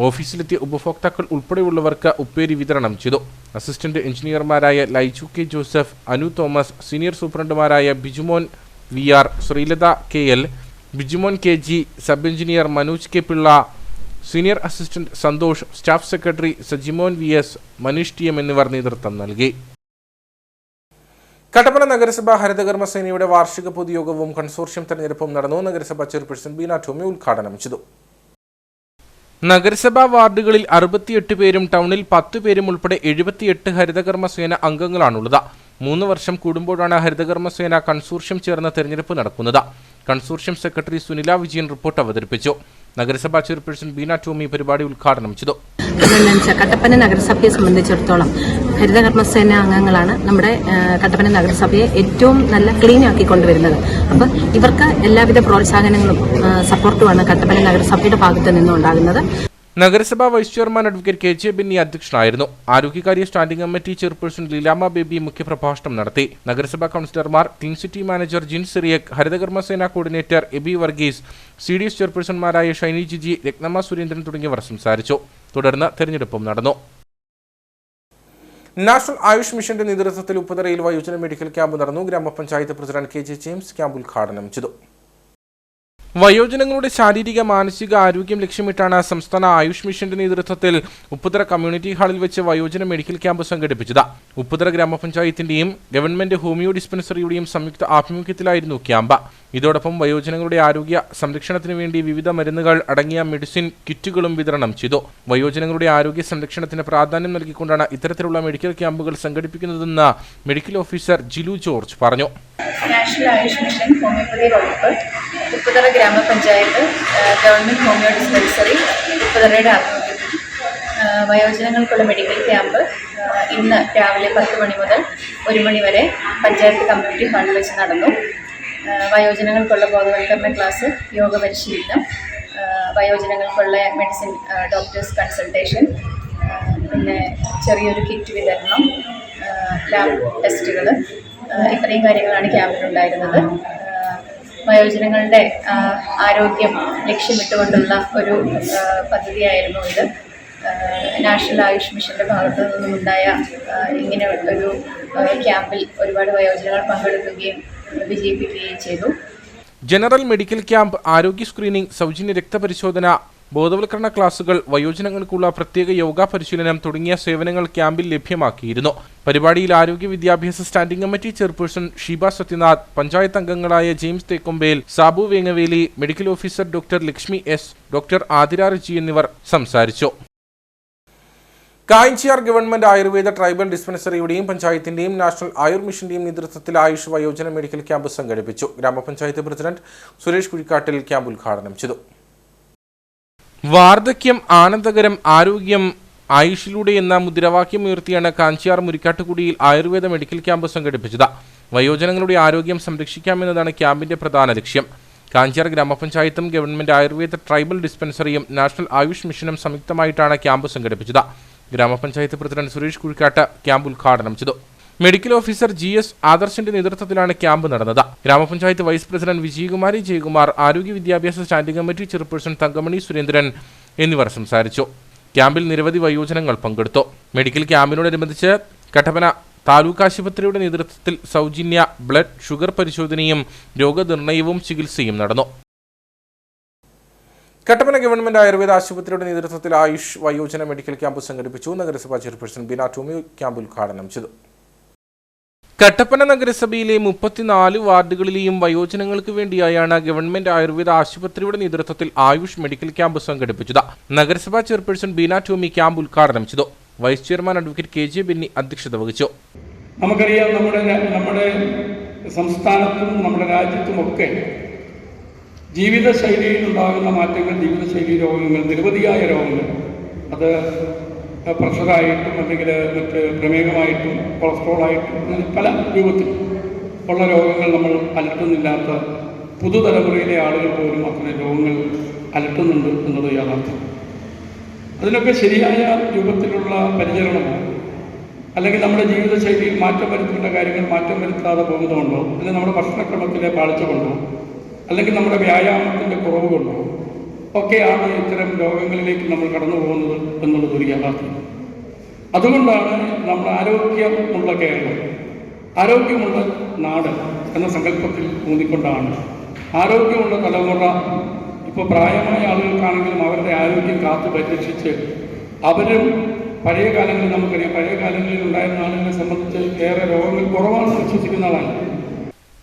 ഓഫീസിലെത്തിയ ഉപഭോക്താക്കൾ ഉൾപ്പെടെയുള്ളവർക്ക് ഉപ്പേരി വിതരണം ചെയ്തു. അസിസ്റ്റന്റ് എഞ്ചിനീയർമാരായ ലൈജു കെ ജോസഫ്, അനു തോമസ്, സീനിയർ സൂപ്രണ്ടുമാരായ Bijumon VR, Sreelatha KL, Bijumon KG, sub engineer Manoj K Pillai, senior assistant Santhosh, staff secretary Sajimon VS, Maneesh TM എന്നിവർ നേതൃത്വം നൽകി. കട്ടപ്പന നഗരസഭ ഹരിതകർമ്മസേനയുടെ വാർഷിക പൊതുയോഗവും കൺസോർഷ്യം തെരഞ്ഞെടുപ്പും നടന്നു. നഗരസഭ ചെയർപേഴ്സൺ ബീന ടോമി ഉദ്ഘാടനം ചെയ്തു. നഗരസഭാ വാർഡുകളിൽ 68 പേരും ടൗണിൽ 10 പേരും ഉൾപ്പെടെ 78 ഹരിതകർമ്മസേന അംഗങ്ങളാണുള്ളത്. 3 വർഷം കൂടുമ്പോഴാണ് ഹരിതകർമ്മസേന കൺസോർഷ്യം ചേർന്ന് തെരഞ്ഞെടുപ്പ് നടക്കുന്നത്. Consortium secretary Sunila Vijayan report അവതരിപ്പിച്ചു. നഗരസഭാ ചെയർപേഴ്സൺ ബീന ടോമി പരിപാടി ഉദ്ഘാടനം ചെയ്തു. കട്ടപ്പന നഗരസഭയെ സംബന്ധിച്ചിടത്തോളം ഹരിതകർമ്മസേന അംഗങ്ങളാണ് നമ്മുടെ കട്ടപ്പന നഗരസഭയെ ഏറ്റവും നല്ല ക്ലീൻ ആക്കി കൊണ്ടുവരുന്നത്. അപ്പം ഇവർക്ക് എല്ലാവിധ പ്രോത്സാഹനങ്ങളും സപ്പോർട്ടുമാണ് കട്ടപ്പന നഗരസഭയുടെ ഭാഗത്ത് നിന്നുണ്ടാകുന്നത്. നഗരസഭാ vice chairman advocate KJ Benny അധ്യക്ഷനായിരുന്നു. ആരോഗ്യകാര്യ standing committee chairperson Leelama Baby മുഖ്യപ്രഭാഷണം നടത്തി. നഗരസഭാ കൗൺസിലർമാർ, clean city manager Jin Cyriac, ഹരിതകർമ്മസേന കോർഡിനേറ്റർ എബി വർഗീസ്, CDS ചെയർപേഴ്സൺമാരായ ഷൈനി ജിജി, രത്നമ്മ സുരേന്ദ്രൻ തുടങ്ങിയവർ സംസാരിച്ചു. തുടർന്ന് തെരഞ്ഞെടുപ്പും നടന്നു. നാഷണൽ ആയുഷ് മിഷന്റെ നേതൃത്വത്തിൽ ഉപ്പുതറയിൽ വയോജന മെഡിക്കൽ ക്യാമ്പ് നടന്നു. ഗ്രാമപഞ്ചായത്ത് പ്രസിഡന്റ് KJ ജെയിംസ് ക്യാമ്പ് ഉദ്ഘാടനം ചെയ്തു. വയോജനങ്ങളുടെ ശാരീരിക മാനസിക ആരോഗ്യം ലക്ഷ്യമിട്ടാണ് സംസ്ഥാന ആയുഷ് മിഷന്റെ നേതൃത്വത്തിൽ ഉപ്പുതറ കമ്മ്യൂണിറ്റി ഹാളിൽ വെച്ച് വയോജന മെഡിക്കൽ ക്യാമ്പ് സംഘടിപ്പിച്ചത്. ഉപ്പുതറ ഗ്രാമപഞ്ചായത്തിന്റെയും ഗവൺമെന്റ് ഹോമിയോ ഡിസ്പെൻസറിയുടെയും സംയുക്ത ആഭിമുഖ്യത്തിലായിരുന്നു ക്യാമ്പ്. ഇതോടൊപ്പം വയോജനങ്ങളുടെ ആരോഗ്യ സംരക്ഷണത്തിനു വേണ്ടി വിവിധ മരുന്നുകൾ അടങ്ങിയ മെഡിസിൻ കിറ്റുകളും വിതരണം ചെയ്തു. വയോജനങ്ങളുടെ ആരോഗ്യ സംരക്ഷണത്തിന് പ്രാധാന്യം നൽകിക്കൊണ്ടാണ് ഇത്തരത്തിലുള്ള മെഡിക്കൽ ക്യാമ്പുകൾ സംഘടിപ്പിക്കുന്നതെന്ന് മെഡിക്കൽ ഓഫീസർ ജിലു ജോർജ് പറഞ്ഞു. നാഷണൽ ആയുഷ് മിഷൻ ഹോമിയോപ്പതി വകുപ്പ്, ഉപ്പുതറ ഗ്രാമപഞ്ചായത്ത്, ഗവൺമെന്റ് ഹോമിയോ ഡിസ്പെൻസറി ഉപ്പുതറയുടെ ആഭിമുഖ്യത്തിൽ വയോജനങ്ങൾക്കുള്ള മെഡിക്കൽ ക്യാമ്പ് ഇന്ന് രാവിലെ 10 മണി മുതൽ 1 മണി വരെ പഞ്ചായത്ത് കമ്മ്യൂണിറ്റി ഹാളിൽ വെച്ച് നടന്നു. വയോജനങ്ങൾക്കുള്ള ബോധവൽക്കരണ ക്ലാസ്, യോഗ പരിശീലനം, വയോജനങ്ങൾക്കുള്ള മെഡിസിൻ ഡോക്ടേഴ്സ് കൺസൾട്ടേഷൻ, പിന്നെ ചെറിയൊരു കിറ്റ് വിതരണം, ലാബ് ടെസ്റ്റുകൾ, ഇത്രയും കാര്യങ്ങളാണ് ക്യാമ്പിലുണ്ടായിരുന്നത്. വയോജനങ്ങളുടെ ആരോഗ്യം ലക്ഷ്യമിട്ടുകൊണ്ടുള്ള ഒരു പദ്ധതിയായിരുന്നു ഇത്. നാഷണൽ ആയുഷ് മിഷന്റെ ഭാഗത്തു നിന്നുണ്ടായ ഇങ്ങനെ ഒരു ക്യാമ്പിൽ ഒരുപാട് വയോജനങ്ങൾ പങ്കെടുക്കുകയും വിജയിപ്പിക്കുകയും ചെയ്തു. ജനറൽ മെഡിക്കൽ ക്യാമ്പ്, ആരോഗ്യ സ്ക്രീനിംഗ്, സൗജന്യ രക്തപരിശോധന, ബോധവൽക്കരണ ക്ലാസുകൾ, വയോജനങ്ങൾക്കുള്ള പ്രത്യേക യോഗ പരിശീലനം തുടങ്ങിയ സേവനങ്ങൾ ക്യാമ്പിൽ ലഭ്യമാക്കിയിരുന്നു. പരിപാടിയിൽ ആരോഗ്യ വിദ്യാഭ്യാസ standing committee chairperson Sheeba Sathyanath, panchayat അംഗങ്ങളായ James Thekkompel, Sabu Vengaveli, medical officer doctor Lakshmi S, doctor Athira Riji എന്നിവർ സംസാരിച്ചു. കായഞ്ചിയാർ ഗവൺമെന്റ് ആയുർവേദ ട്രൈബൽ ഡിസ്പെൻസറിയുടെയും പഞ്ചായത്തിന്റെയും നാഷണൽ ആയുർ മിഷന്റെയും നേതൃത്വത്തിൽ ആയുഷ് വയോജന മെഡിക്കൽ ക്യാമ്പ് സംഘടിപ്പിച്ചു. ഗ്രാമപഞ്ചായത്ത് പ്രസിഡന്റ് സുരേഷ് കുഴിക്കാട്ടിൽ ക്യാമ്പ് ഉദ്ഘാടനം ചെയ്തു. വാർദ്ധക്യം ആനന്ദകരം, ആരോഗ്യം ആയുഷിലൂടെ എന്ന മുദ്രാവാക്യം ഉയർത്തിയാണ് കാഞ്ചിയാർ മുരിക്കാട്ടുകുടിയിൽ ആയുർവേദ മെഡിക്കൽ ക്യാമ്പ് സംഘടിപ്പിച്ചത്. വയോജനങ്ങളുടെ ആരോഗ്യം സംരക്ഷിക്കാമെന്നതാണ് ക്യാമ്പിന്റെ പ്രധാന ലക്ഷ്യം. കാഞ്ചിയാർ ഗ്രാമപഞ്ചായത്തും ഗവൺമെന്റ് ആയുർവേദ ട്രൈബൽ ഡിസ്പെൻസറിയും നാഷണൽ ആയുഷ് മിഷനും സംയുക്തമായിട്ടാണ് ക്യാമ്പ് സംഘടിപ്പിച്ചത്. ഗ്രാമപഞ്ചായത്ത് പ്രസിഡന്റ് സുരേഷ് കുഴിക്കാട്ട് ക്യാമ്പ് ഉദ്ഘാടനം ചെയ്തു. മെഡിക്കൽ ഓഫീസർ GS ആദർശിന്റെ നേതൃത്വത്തിലാണ് ക്യാമ്പ് നടന്നത്. ഗ്രാമപഞ്ചായത്ത് വൈസ് പ്രസിഡന്റ് വിജയകുമാരി ജയകുമാർ, ആരോഗ്യ വിദ്യാഭ്യാസ standing committee chairperson Thankamani Surendran എന്നിവർ സംസാരിച്ചു. ക്യാമ്പിൽ നിരവധി വയോജനങ്ങൾ പങ്കെടുത്തു. മെഡിക്കൽ ക്യാമ്പിനോടനുബന്ധിച്ച് കട്ടപ്പന താലൂക്ക് ആശുപത്രിയുടെ നേതൃത്വത്തിൽ സൗജന്യ ബ്ലഡ് ഷുഗർ പരിശോധനയും രോഗനിർണയവും ചികിത്സയും നടന്നു. കട്ടപ്പന ഗവൺമെന്റ് ആയുർവേദ ആശുപത്രിയുടെ നേതൃത്വത്തിൽ ആയുഷ് വയോജന മെഡിക്കൽ ക്യാമ്പ് സംഘടിപ്പിച്ചു. നഗരസഭാ ചെയർപേഴ്സൺ ബീന ടോമി ക്യാമ്പ് ഉദ്ഘാടനം ചെയ്തു. കട്ടപ്പന നഗരസഭയിലെ 34 വാർഡുകളിലെയും വയോജനങ്ങൾക്ക് വേണ്ടിയായാണ് ഗവൺമെന്റ് ആയുർവേദ ആശുപത്രിയുടെ നേതൃത്വത്തിൽ ആയുഷ് മെഡിക്കൽ ക്യാമ്പ് സംഘടിപ്പിച്ചത്. നഗരസഭാ ചെയർപേഴ്സൺ ബീന ടോമി ക്യാമ്പ് ഉദ്ഘാടനം ചെയ്തു. Vice chairman advocate KJ Benny അധ്യക്ഷത വഹിച്ചു. നമുക്കറിയാം, നമ്മുടെ സംസ്ഥാനത്തും നമ്മുടെ രാജ്യത്തുമൊക്കെ ജീവിതശൈലിയിൽ ഉണ്ടാകുന്ന മാറ്റങ്ങൾ, ജീവിതശൈലി രോഗങ്ങൾ, നിരവധിയായ രോഗങ്ങൾ, അത് പ്രഷറായിട്ടും അല്ലെങ്കിൽ മറ്റ് പ്രമേഹമായിട്ടും കൊളസ്ട്രോളായിട്ടും അങ്ങനെ പല രൂപത്തിൽ ഉള്ള രോഗങ്ങൾ നമ്മൾ അലട്ടുന്നില്ലാത്ത പുതുതലമുറയിലെ ആളുകൾ പോലും അത്തരം രോഗങ്ങൾ അലട്ടുന്നുണ്ട് എന്നത് യാഥാർത്ഥ്യം. അതിനൊക്കെ ശരിയായ രൂപത്തിലുള്ള പരിചരണമോ അല്ലെങ്കിൽ നമ്മുടെ ജീവിതശൈലിയിൽ മാറ്റം വരുത്തേണ്ട കാര്യങ്ങൾ മാറ്റം വരുത്താതെ പോകുന്നതുകൊണ്ടോ, അല്ലെങ്കിൽ നമ്മുടെ ഭക്ഷണക്രമത്തിലെ പാളിച്ച കൊണ്ടോ, അല്ലെങ്കിൽ നമ്മുടെ വ്യായാമത്തിൻ്റെ കുറവ് കൊണ്ടോ ഒക്കെയാണ് ഇത്തരം രോഗങ്ങളിലേക്ക് നമ്മൾ കടന്നു പോകുന്നത് എന്നുള്ളത് ഒരു യാഥാർത്ഥ്യം. അതുകൊണ്ടാണ് നമ്മൾ ആരോഗ്യമുള്ള കേരളം, ആരോഗ്യമുള്ള നാട് എന്ന സങ്കല്പത്തിൽ ഊന്നിക്കൊണ്ടാണ് ആരോഗ്യമുള്ള തലമുറ, ഇപ്പോൾ പ്രായമായ ആളുകൾക്കാണെങ്കിലും അവരുടെ ആരോഗ്യം കാത്തു പരിരക്ഷിച്ച് അവരും പഴയ കാലങ്ങളിൽ നമുക്കറിയാം, പഴയ കാലങ്ങളിൽ ഉണ്ടായിരുന്ന ആളുകളെ സംബന്ധിച്ച് ഏറെ രോഗങ്ങൾ കുറവാണെന്ന് വിശ്വസിക്കുന്ന ആളാണ്.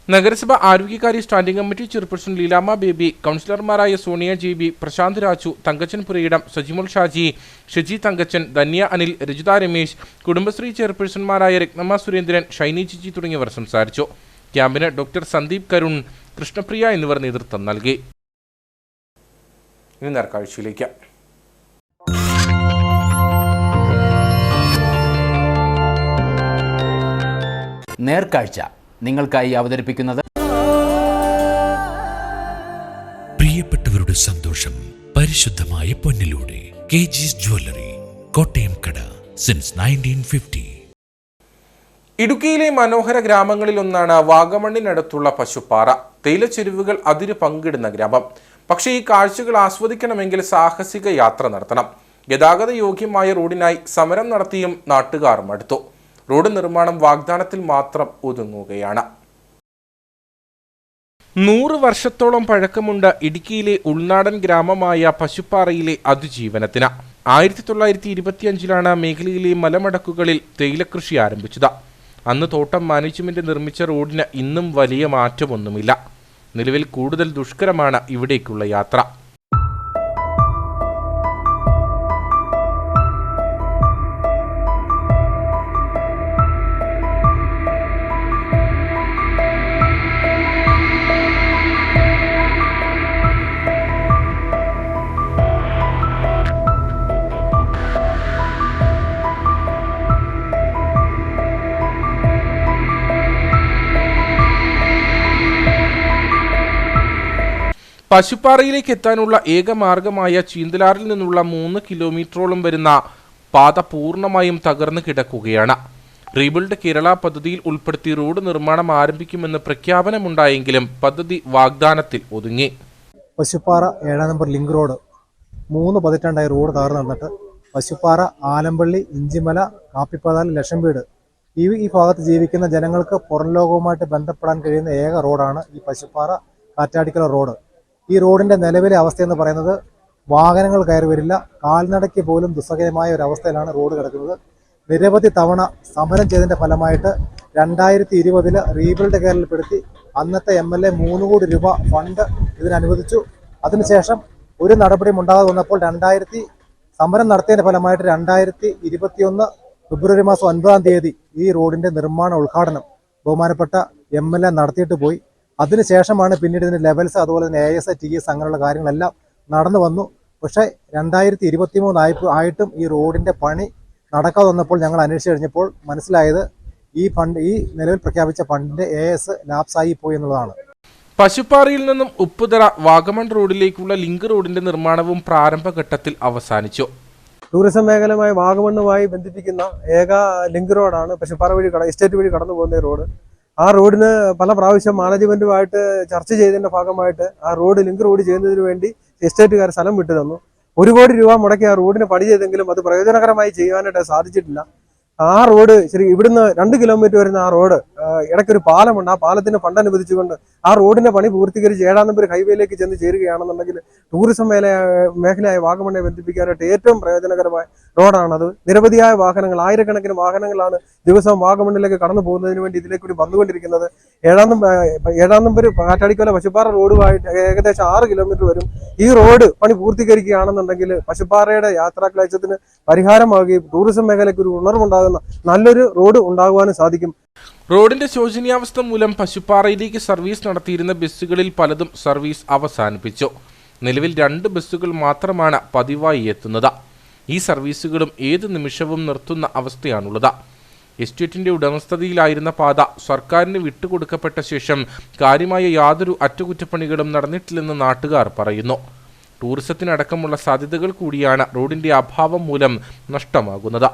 നഗരസഭ ആരോഗ്യകാര്യ standing committee chairperson Leelamma Baby, കൗൺസിലർമാരായ സോണിയ JB, പ്രശാന്ത് രാജു, തങ്കച്ചൻ പുരയിടം, സജിമോൾ ഷാജി, ഷെജി തങ്കച്ചൻ, ധന്യ അനിൽ, രജിത രമേശ്, കുടുംബശ്രീ ചെയർപേഴ്സൺമാരായ രത്നമ്മ സുരേന്ദ്രൻ, ഷൈനി ജിജി തുടങ്ങിയവർ സംസാരിച്ചു. ക്യാമ്പിന് ഡോക്ടർ സന്ദീപ് കരുൺ, കൃഷ്ണപ്രിയ എന്നിവർ നേതൃത്വം നൽകി. ഇനി നേർക്കാഴ്ചയിലേക്ക്. നേർക്കാഴ്ച നിങ്ങൾക്കായി അവതരിപ്പിക്കുന്നത് പ്രിയപ്പെട്ടവരുടെ സന്തോഷം പരിശുദ്ധമായ പൊന്നിലൂടെ KG's ജ്വല്ലറി, കോട്ടയം കട, സിൻസ് 1950. ഇടുക്കിയിലെ മനോഹര ഗ്രാമങ്ങളിലൊന്നാണ് വാഗമണ്ണിനടുത്തുള്ള പശുപ്പാറ. തേയിലച്ചെരുവുകൾ അതിര് പങ്കിടുന്ന ഗ്രാമം. പക്ഷേ ഈ കാഴ്ചകൾ ആസ്വദിക്കണമെങ്കിൽ സാഹസിക യാത്ര നടത്തണം. ഗതാഗത യോഗ്യമായ റോഡിനായി സമരം നടത്തിയും നാട്ടുകാർ മടുത്തു. റോഡ് നിർമ്മാണം വാഗ്ദാനത്തിൽ മാത്രം ഒതുങ്ങുകയാണ്. 100 വർഷത്തോളം പഴക്കമുണ്ട് ഇടുക്കിയിലെ ഉൾനാടൻ ഗ്രാമമായ പശുപ്പാറയിലെ അതിജീവനത്തിന്. 1925 മേഖലയിലെ മലമടക്കുകളിൽ തേയിലക്കൃഷി ആരംഭിച്ചത്. അന്ന് തോട്ടം മാനേജ്മെന്റ് നിർമ്മിച്ച റോഡിന് ഇന്നും വലിയ മാറ്റമൊന്നുമില്ല. നിലവിൽ കൂടുതൽ ദുഷ്കരമാണ് ഇവിടേക്കുള്ള യാത്ര. പശുപ്പാറയിലേക്ക് എത്താനുള്ള ഏക മാർഗമായ ചീന്തലാറിൽ നിന്നുള്ള 3 കിലോമീറ്ററോളം വരുന്ന പാത പൂർണ്ണമായും തകർന്നു കിടക്കുകയാണ്. റീബിൽഡ് കേരള പദ്ധതിയിൽ ഉൾപ്പെടുത്തി റോഡ് നിർമ്മാണം ആരംഭിക്കുമെന്ന് പ്രഖ്യാപനമുണ്ടായെങ്കിലും പദ്ധതി വാഗ്ദാനത്തിൽ ഒതുങ്ങി. പശുപ്പാറ 7 നമ്പർ ലിങ്ക് റോഡ് 3 പതിറ്റാണ്ടായി റോഡ് തകർന്നു നടന്നിട്ട് പശുപ്പാറ, ആലമ്പള്ളി, ഇഞ്ചിമല, കാപ്പിപ്പതാൽ, ലക്ഷംവീട് ഈ ഭാഗത്ത് ജീവിക്കുന്ന ജനങ്ങൾക്ക് പുറം ലോകവുമായിട്ട് ബന്ധപ്പെടാൻ കഴിയുന്ന ഏക റോഡാണ് ഈ പശുപ്പാറ കാറ്റാടിക്കല റോഡ്. ഈ റോഡിൻ്റെ നിലവിലെ അവസ്ഥയെന്ന് പറയുന്നത് വാഹനങ്ങൾ കയറി വരില്ല, കാൽനടയ്ക്ക് പോലും ദുസ്സഹമായ ഒരു അവസ്ഥയിലാണ് റോഡ് കിടക്കുന്നത്. നിരവധി തവണ സമരം ചെയ്തതിൻ്റെ ഫലമായിട്ട് 2020 റീബിൽഡ് കേരളപ്പെടുത്തി അന്നത്തെ MLA 3 കോടി രൂപ ഫണ്ട് ഇതിനനുവദിച്ചു. അതിനുശേഷം ഒരു നടപടിയും ഉണ്ടാകാതെ വന്നപ്പോൾ സമരം നടത്തിയതിൻ്റെ ഫലമായിട്ട് 2021 ഫെബ്രുവരി മാസം 9-ാം തീയതി ഈ റോഡിൻ്റെ നിർമ്മാണ ഉദ്ഘാടനം ബഹുമാനപ്പെട്ട MLA നടത്തിയിട്ട് പോയി. അതിനുശേഷമാണ് പിന്നീട് ഇതിൻ്റെ ലെവൽസ്, അതുപോലെ തന്നെ AS, TS അങ്ങനെയുള്ള കാര്യങ്ങളെല്ലാം നടന്നു വന്നു. പക്ഷേ 2023 ആയിട്ടും ഈ റോഡിൻ്റെ പണി നടക്കാതെ വന്നപ്പോൾ ഞങ്ങൾ അന്വേഷിച്ച് കഴിഞ്ഞപ്പോൾ മനസ്സിലായത് ഈ നിലവിൽ പ്രഖ്യാപിച്ച ഫണ്ടിൻ്റെ AS ലാപ്സായി പോയി എന്നുള്ളതാണ്. പശുപ്പാറയിൽ നിന്നും ഉപ്പുതറ വാഗമൺ റോഡിലേക്കുള്ള ലിങ്ക് റോഡിന്റെ നിർമ്മാണവും പ്രാരംഭഘട്ടത്തിൽ അവസാനിച്ചു. ടൂറിസം മേഖലയുമായി വാഗമണ്ണുമായി ബന്ധിപ്പിക്കുന്ന ഏക ലിങ്ക് റോഡാണ് പശുപ്പാറ വഴി എസ്റ്റേറ്റ് വഴി കടന്നു പോകുന്ന റോഡ്. ആ റോഡിന് പല പ്രാവശ്യം മാനേജ്മെന്റുമായിട്ട് ചർച്ച ചെയ്തതിന്റെ ഭാഗമായിട്ട് ആ റോഡ് ലിങ്ക് റോഡ് ചെയ്യുന്നതിന് വേണ്ടി എസ്റ്റേറ്റുകാർ സ്ഥലം വിട്ടു തന്നു. 1 കോടി രൂപ മുടക്കി ആ റോഡിന് പണി ചെയ്തെങ്കിലും അത് പ്രയോജനകരമായി ചെയ്യാനായിട്ട് സാധിച്ചിട്ടില്ല. ആ റോഡ് ഇവിടുന്ന് 2 കിലോമീറ്റർ വരുന്ന ആ റോഡ് ഇടയ്ക്കൊരു പാലമുണ്ട്. ആ പാലത്തിന് ഫണ്ട് അനുവദിച്ചുകൊണ്ട് ആ റോഡിന്റെ പണി പൂർത്തീകരിച്ച് 7-ാം നമ്പർ ഹൈവേയിലേക്ക് ചെന്ന് ചേരുകയാണെന്നുണ്ടെങ്കിൽ ടൂറിസം മേഖലയായ വാഗമണ്ണെ ബന്ധിപ്പിക്കാനായിട്ട് ഏറ്റവും പ്രയോജനകരമായ റോഡാണത്. നിരവധിയായ വാഹനങ്ങൾ, ആയിരക്കണക്കിന് വാഹനങ്ങളാണ് ദിവസവും വാഗമണ്ണിലേക്ക് കടന്നു പോകുന്നതിന് വേണ്ടി ഇതിലേക്ക് കൂടി വന്നുകൊണ്ടിരിക്കുന്നത്. 7-ാം നമ്പർ കാറ്റാടിക്കോല പശുപ്പാറ റോഡുമായിട്ട് ഏകദേശം 6 കിലോമീറ്റർ വരും. ഈ റോഡ് പണി പൂർത്തീകരിക്കുകയാണെന്നുണ്ടെങ്കിൽ പശുപ്പാറയുടെ യാത്രാക്ലേശത്തിന് പരിഹാരമാവുകയും ടൂറിസം മേഖലയ്ക്ക് ഒരു ഉണർവുണ്ടാകുന്ന നല്ലൊരു റോഡ് ഉണ്ടാകുവാനും സാധിക്കും. റോഡിന്റെ ശോചനീയാവസ്ഥ മൂലം പശുപ്പാറയിലേക്ക് സർവീസ് നടത്തിയിരുന്ന ബസ്സുകളിൽ പലതും സർവീസ് അവസാനിപ്പിച്ചു. നിലവിൽ 2 ബസ്സുകൾ മാത്രമാണ് പതിവായി എത്തുന്നത്. ഈ സർവീസുകളും ഏത് നിമിഷവും നിർത്തുന്ന അവസ്ഥയാണുള്ളത്. എസ്റ്റേറ്റിന്റെ ഉടമസ്ഥതയിലായിരുന്ന പാത സർക്കാരിന് വിട്ടുകൊടുക്കപ്പെട്ട ശേഷം കാര്യമായ യാതൊരു അറ്റകുറ്റപ്പണികളും നടന്നിട്ടില്ലെന്ന് നാട്ടുകാർ പറയുന്നു. ടൂറിസത്തിനടക്കമുള്ള സാധ്യതകൾ കൂടിയാണ് റോഡിന്റെ അഭാവം മൂലം നഷ്ടമാകുന്നത്.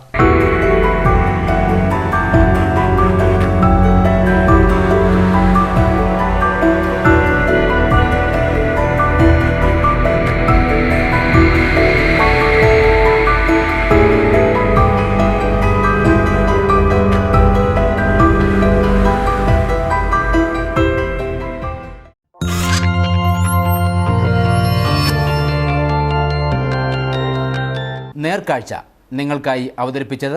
നേർക്കാഴ്ച നിങ്ങൾക്കായി അവതരിപ്പിച്ചത്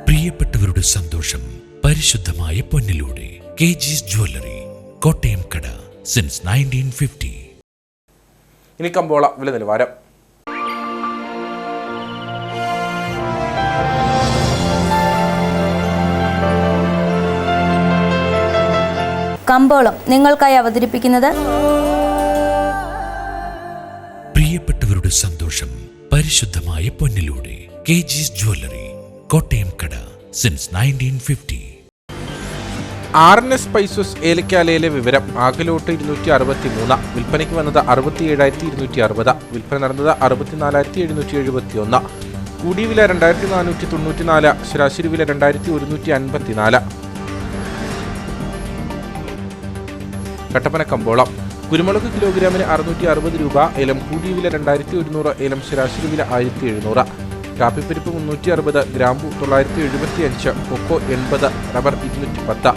പ്രിയപ്പെട്ടവരുടെ സന്തോഷം പരിശുദ്ധമായ പൊന്നിലൂടെ കെജിസ് ജ്വല്ലറി, കോട്ടയം കട, സിൻസ് 1950. ഇനി കമ്പോള വില നിലവാരം. കമ്പോളം നിങ്ങൾക്കായി അവതരിപ്പിക്കുന്നത് പ്രിയപ്പെട്ടവരുടെ സന്തോഷം പരിശുദ്ധമായ പൊന്നിലൂടെ കെജിസ് ജ്വല്ലറി, കോട്ടയം കട, സിൻസ് 1950. RNS സ്പൈസസ് ഏലക്കാലയിലെ വിവരം. ആകലോട്ട് 263, വിൽപ്പനയ്ക്ക് വന്നത് 67,260, വിൽപ്പന നടന്നത് 64,771, കൂടിയ വില 2,494, ശരാശരി വില 2,154. കട്ടപ്പന കമ്പോളം. കുരുമുളക് കിലോഗ്രാമിന് 660 രൂപ, ഏലം കൂടിയ വില 2,100, ഏലം ശരാശരി വില 1,700. കാപ്പിപ്പരിപ്പ് 360, ഗ്രാമ്പു 975, കൊക്കോ 80, റബ്ബർ 210.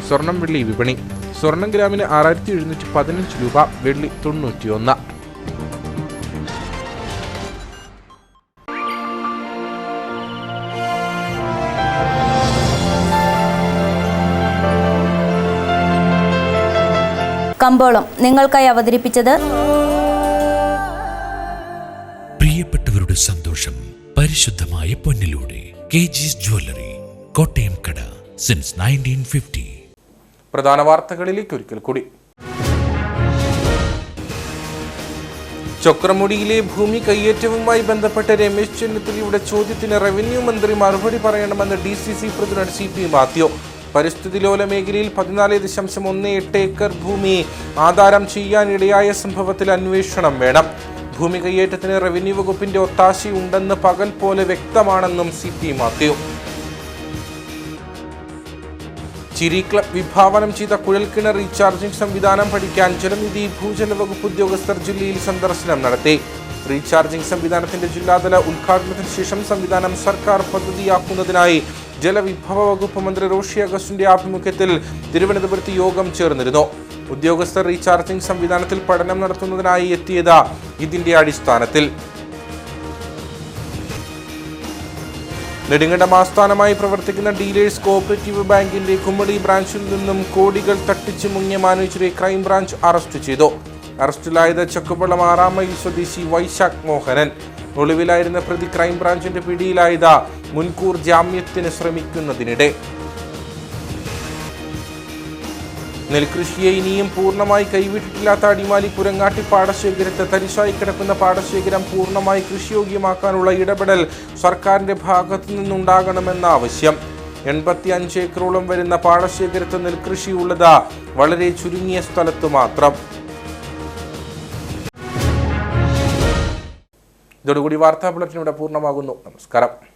സ്വർണം വെള്ളി വിപണി. സ്വർണം ഗ്രാമിന് 6,715 രൂപ, വെള്ളി 91. കമ്പോളം നിങ്ങൾക്കായി അവതരിപ്പിച്ചത് പ്രിയപ്പെട്ടവരുടെ സന്തോഷം പരിശുദ്ധമായ പൊന്നിലൂടെ കെജിസ് ജ്വല്ലറി, കോട്ടയം കട, സിൻസ് 1950. പ്രധാന വാർത്തകളിലേക്ക് ഒരിക്കൽ കൂടി. ചൊക്രമുടിയിലെ ഭൂമി കയ്യേറ്റവുമായി ബന്ധപ്പെട്ട രമേശ് ചെന്നിത്തലയുടെ ചോദ്യത്തിന് റവന്യൂ മന്ത്രി മറുപടി പറയണമെന്ന് DCC പ്രസിഡന്റ് CP മാത്യു. പരിസ്ഥിതി ലോല മേഖലയിൽ 14.18 ഏക്കർ ഭൂമി ആധാരം ചെയ്യാനിടയായ സംഭവത്തിൽ അന്വേഷണം വേണം. ഭൂമി കയ്യേറ്റത്തിന് റവന്യൂ വകുപ്പിന്റെ ഒത്താശയുണ്ടെന്ന് പകൽ പോലെ വ്യക്തമാണെന്നും CP മാത്യു. ചിരി ക്ലബ് വിഭാവനം ചെയ്ത കുഴൽക്കിണർ റീചാർജിംഗ് സംവിധാനം പഠിക്കാൻ ജലനിധി ഭൂജല വകുപ്പ് ഉദ്യോഗസ്ഥർ ജില്ലയിൽ സന്ദർശനം നടത്തി. റീചാർജിംഗ് സംവിധാനത്തിന്റെ ജില്ലാതല ഉദ്ഘാടനത്തിന് ശേഷം സംവിധാനം സർക്കാർ പദ്ധതിയാക്കുന്നതിനായി ജലവിഭവ വകുപ്പ് മന്ത്രി റോഷി അഗസ്റ്റിന്റെ ആഭിമുഖ്യത്തിൽ തിരുവനന്തപുരത്ത് യോഗം ചേർന്നിരുന്നു. ഉദ്യോഗസ്ഥർ റീചാർജിംഗ് സംവിധാനത്തിൽ പഠനം നടത്തുന്നതിനായി എത്തിയത് ഇതിന്റെ അടിസ്ഥാനത്തിൽ. നെടുങ്കണ്ടം ആസ്ഥാനമായി പ്രവർത്തിക്കുന്ന ഡീലേഴ്സ് കോഓപ്പറേറ്റീവ് ബാങ്കിന്റെ കുമ്മടി ബ്രാഞ്ചിൽ നിന്നും കോടികൾ തട്ടിച്ചു മുങ്ങിയ മാനേജറെ ക്രൈംബ്രാഞ്ച് അറസ്റ്റ് ചെയ്തു. അറസ്റ്റിലായത് ചക്കുപള്ളം 6 മൈൽ സ്വദേശി വൈശാഖ് മോഹനൻ. ഒളിവിലായിരുന്ന പ്രതി ക്രൈംബ്രാഞ്ചിന്റെ പിടിയിലായത് മുൻകൂർ ജാമ്യത്തിന് ശ്രമിക്കുന്നതിനിടെ. നെൽകൃഷിയെ ഇനിയും പൂർണ്ണമായി കൈവിട്ടിട്ടില്ലാത്ത അടിമാലി പുരങ്ങാട്ടി പാടശേഖരത്ത് തരിശായി കിടക്കുന്ന പാടശേഖരം പൂർണ്ണമായി കൃഷിയോഗ്യമാക്കാനുള്ള ഇടപെടൽ സർക്കാരിന്റെ ഭാഗത്തു നിന്നുണ്ടാകണമെന്ന ആവശ്യം. 85 ഏക്കറോളം വരുന്ന പാടശേഖരത്ത് നെൽകൃഷിയുള്ളത് വളരെ ചുരുങ്ങിയ സ്ഥലത്ത് മാത്രം. ഇതോടുകൂടി വാർത്താ ബുള്ളറ്റിൻ ഇവിടെ പൂർണ്ണമാകുന്നു. നമസ്കാരം.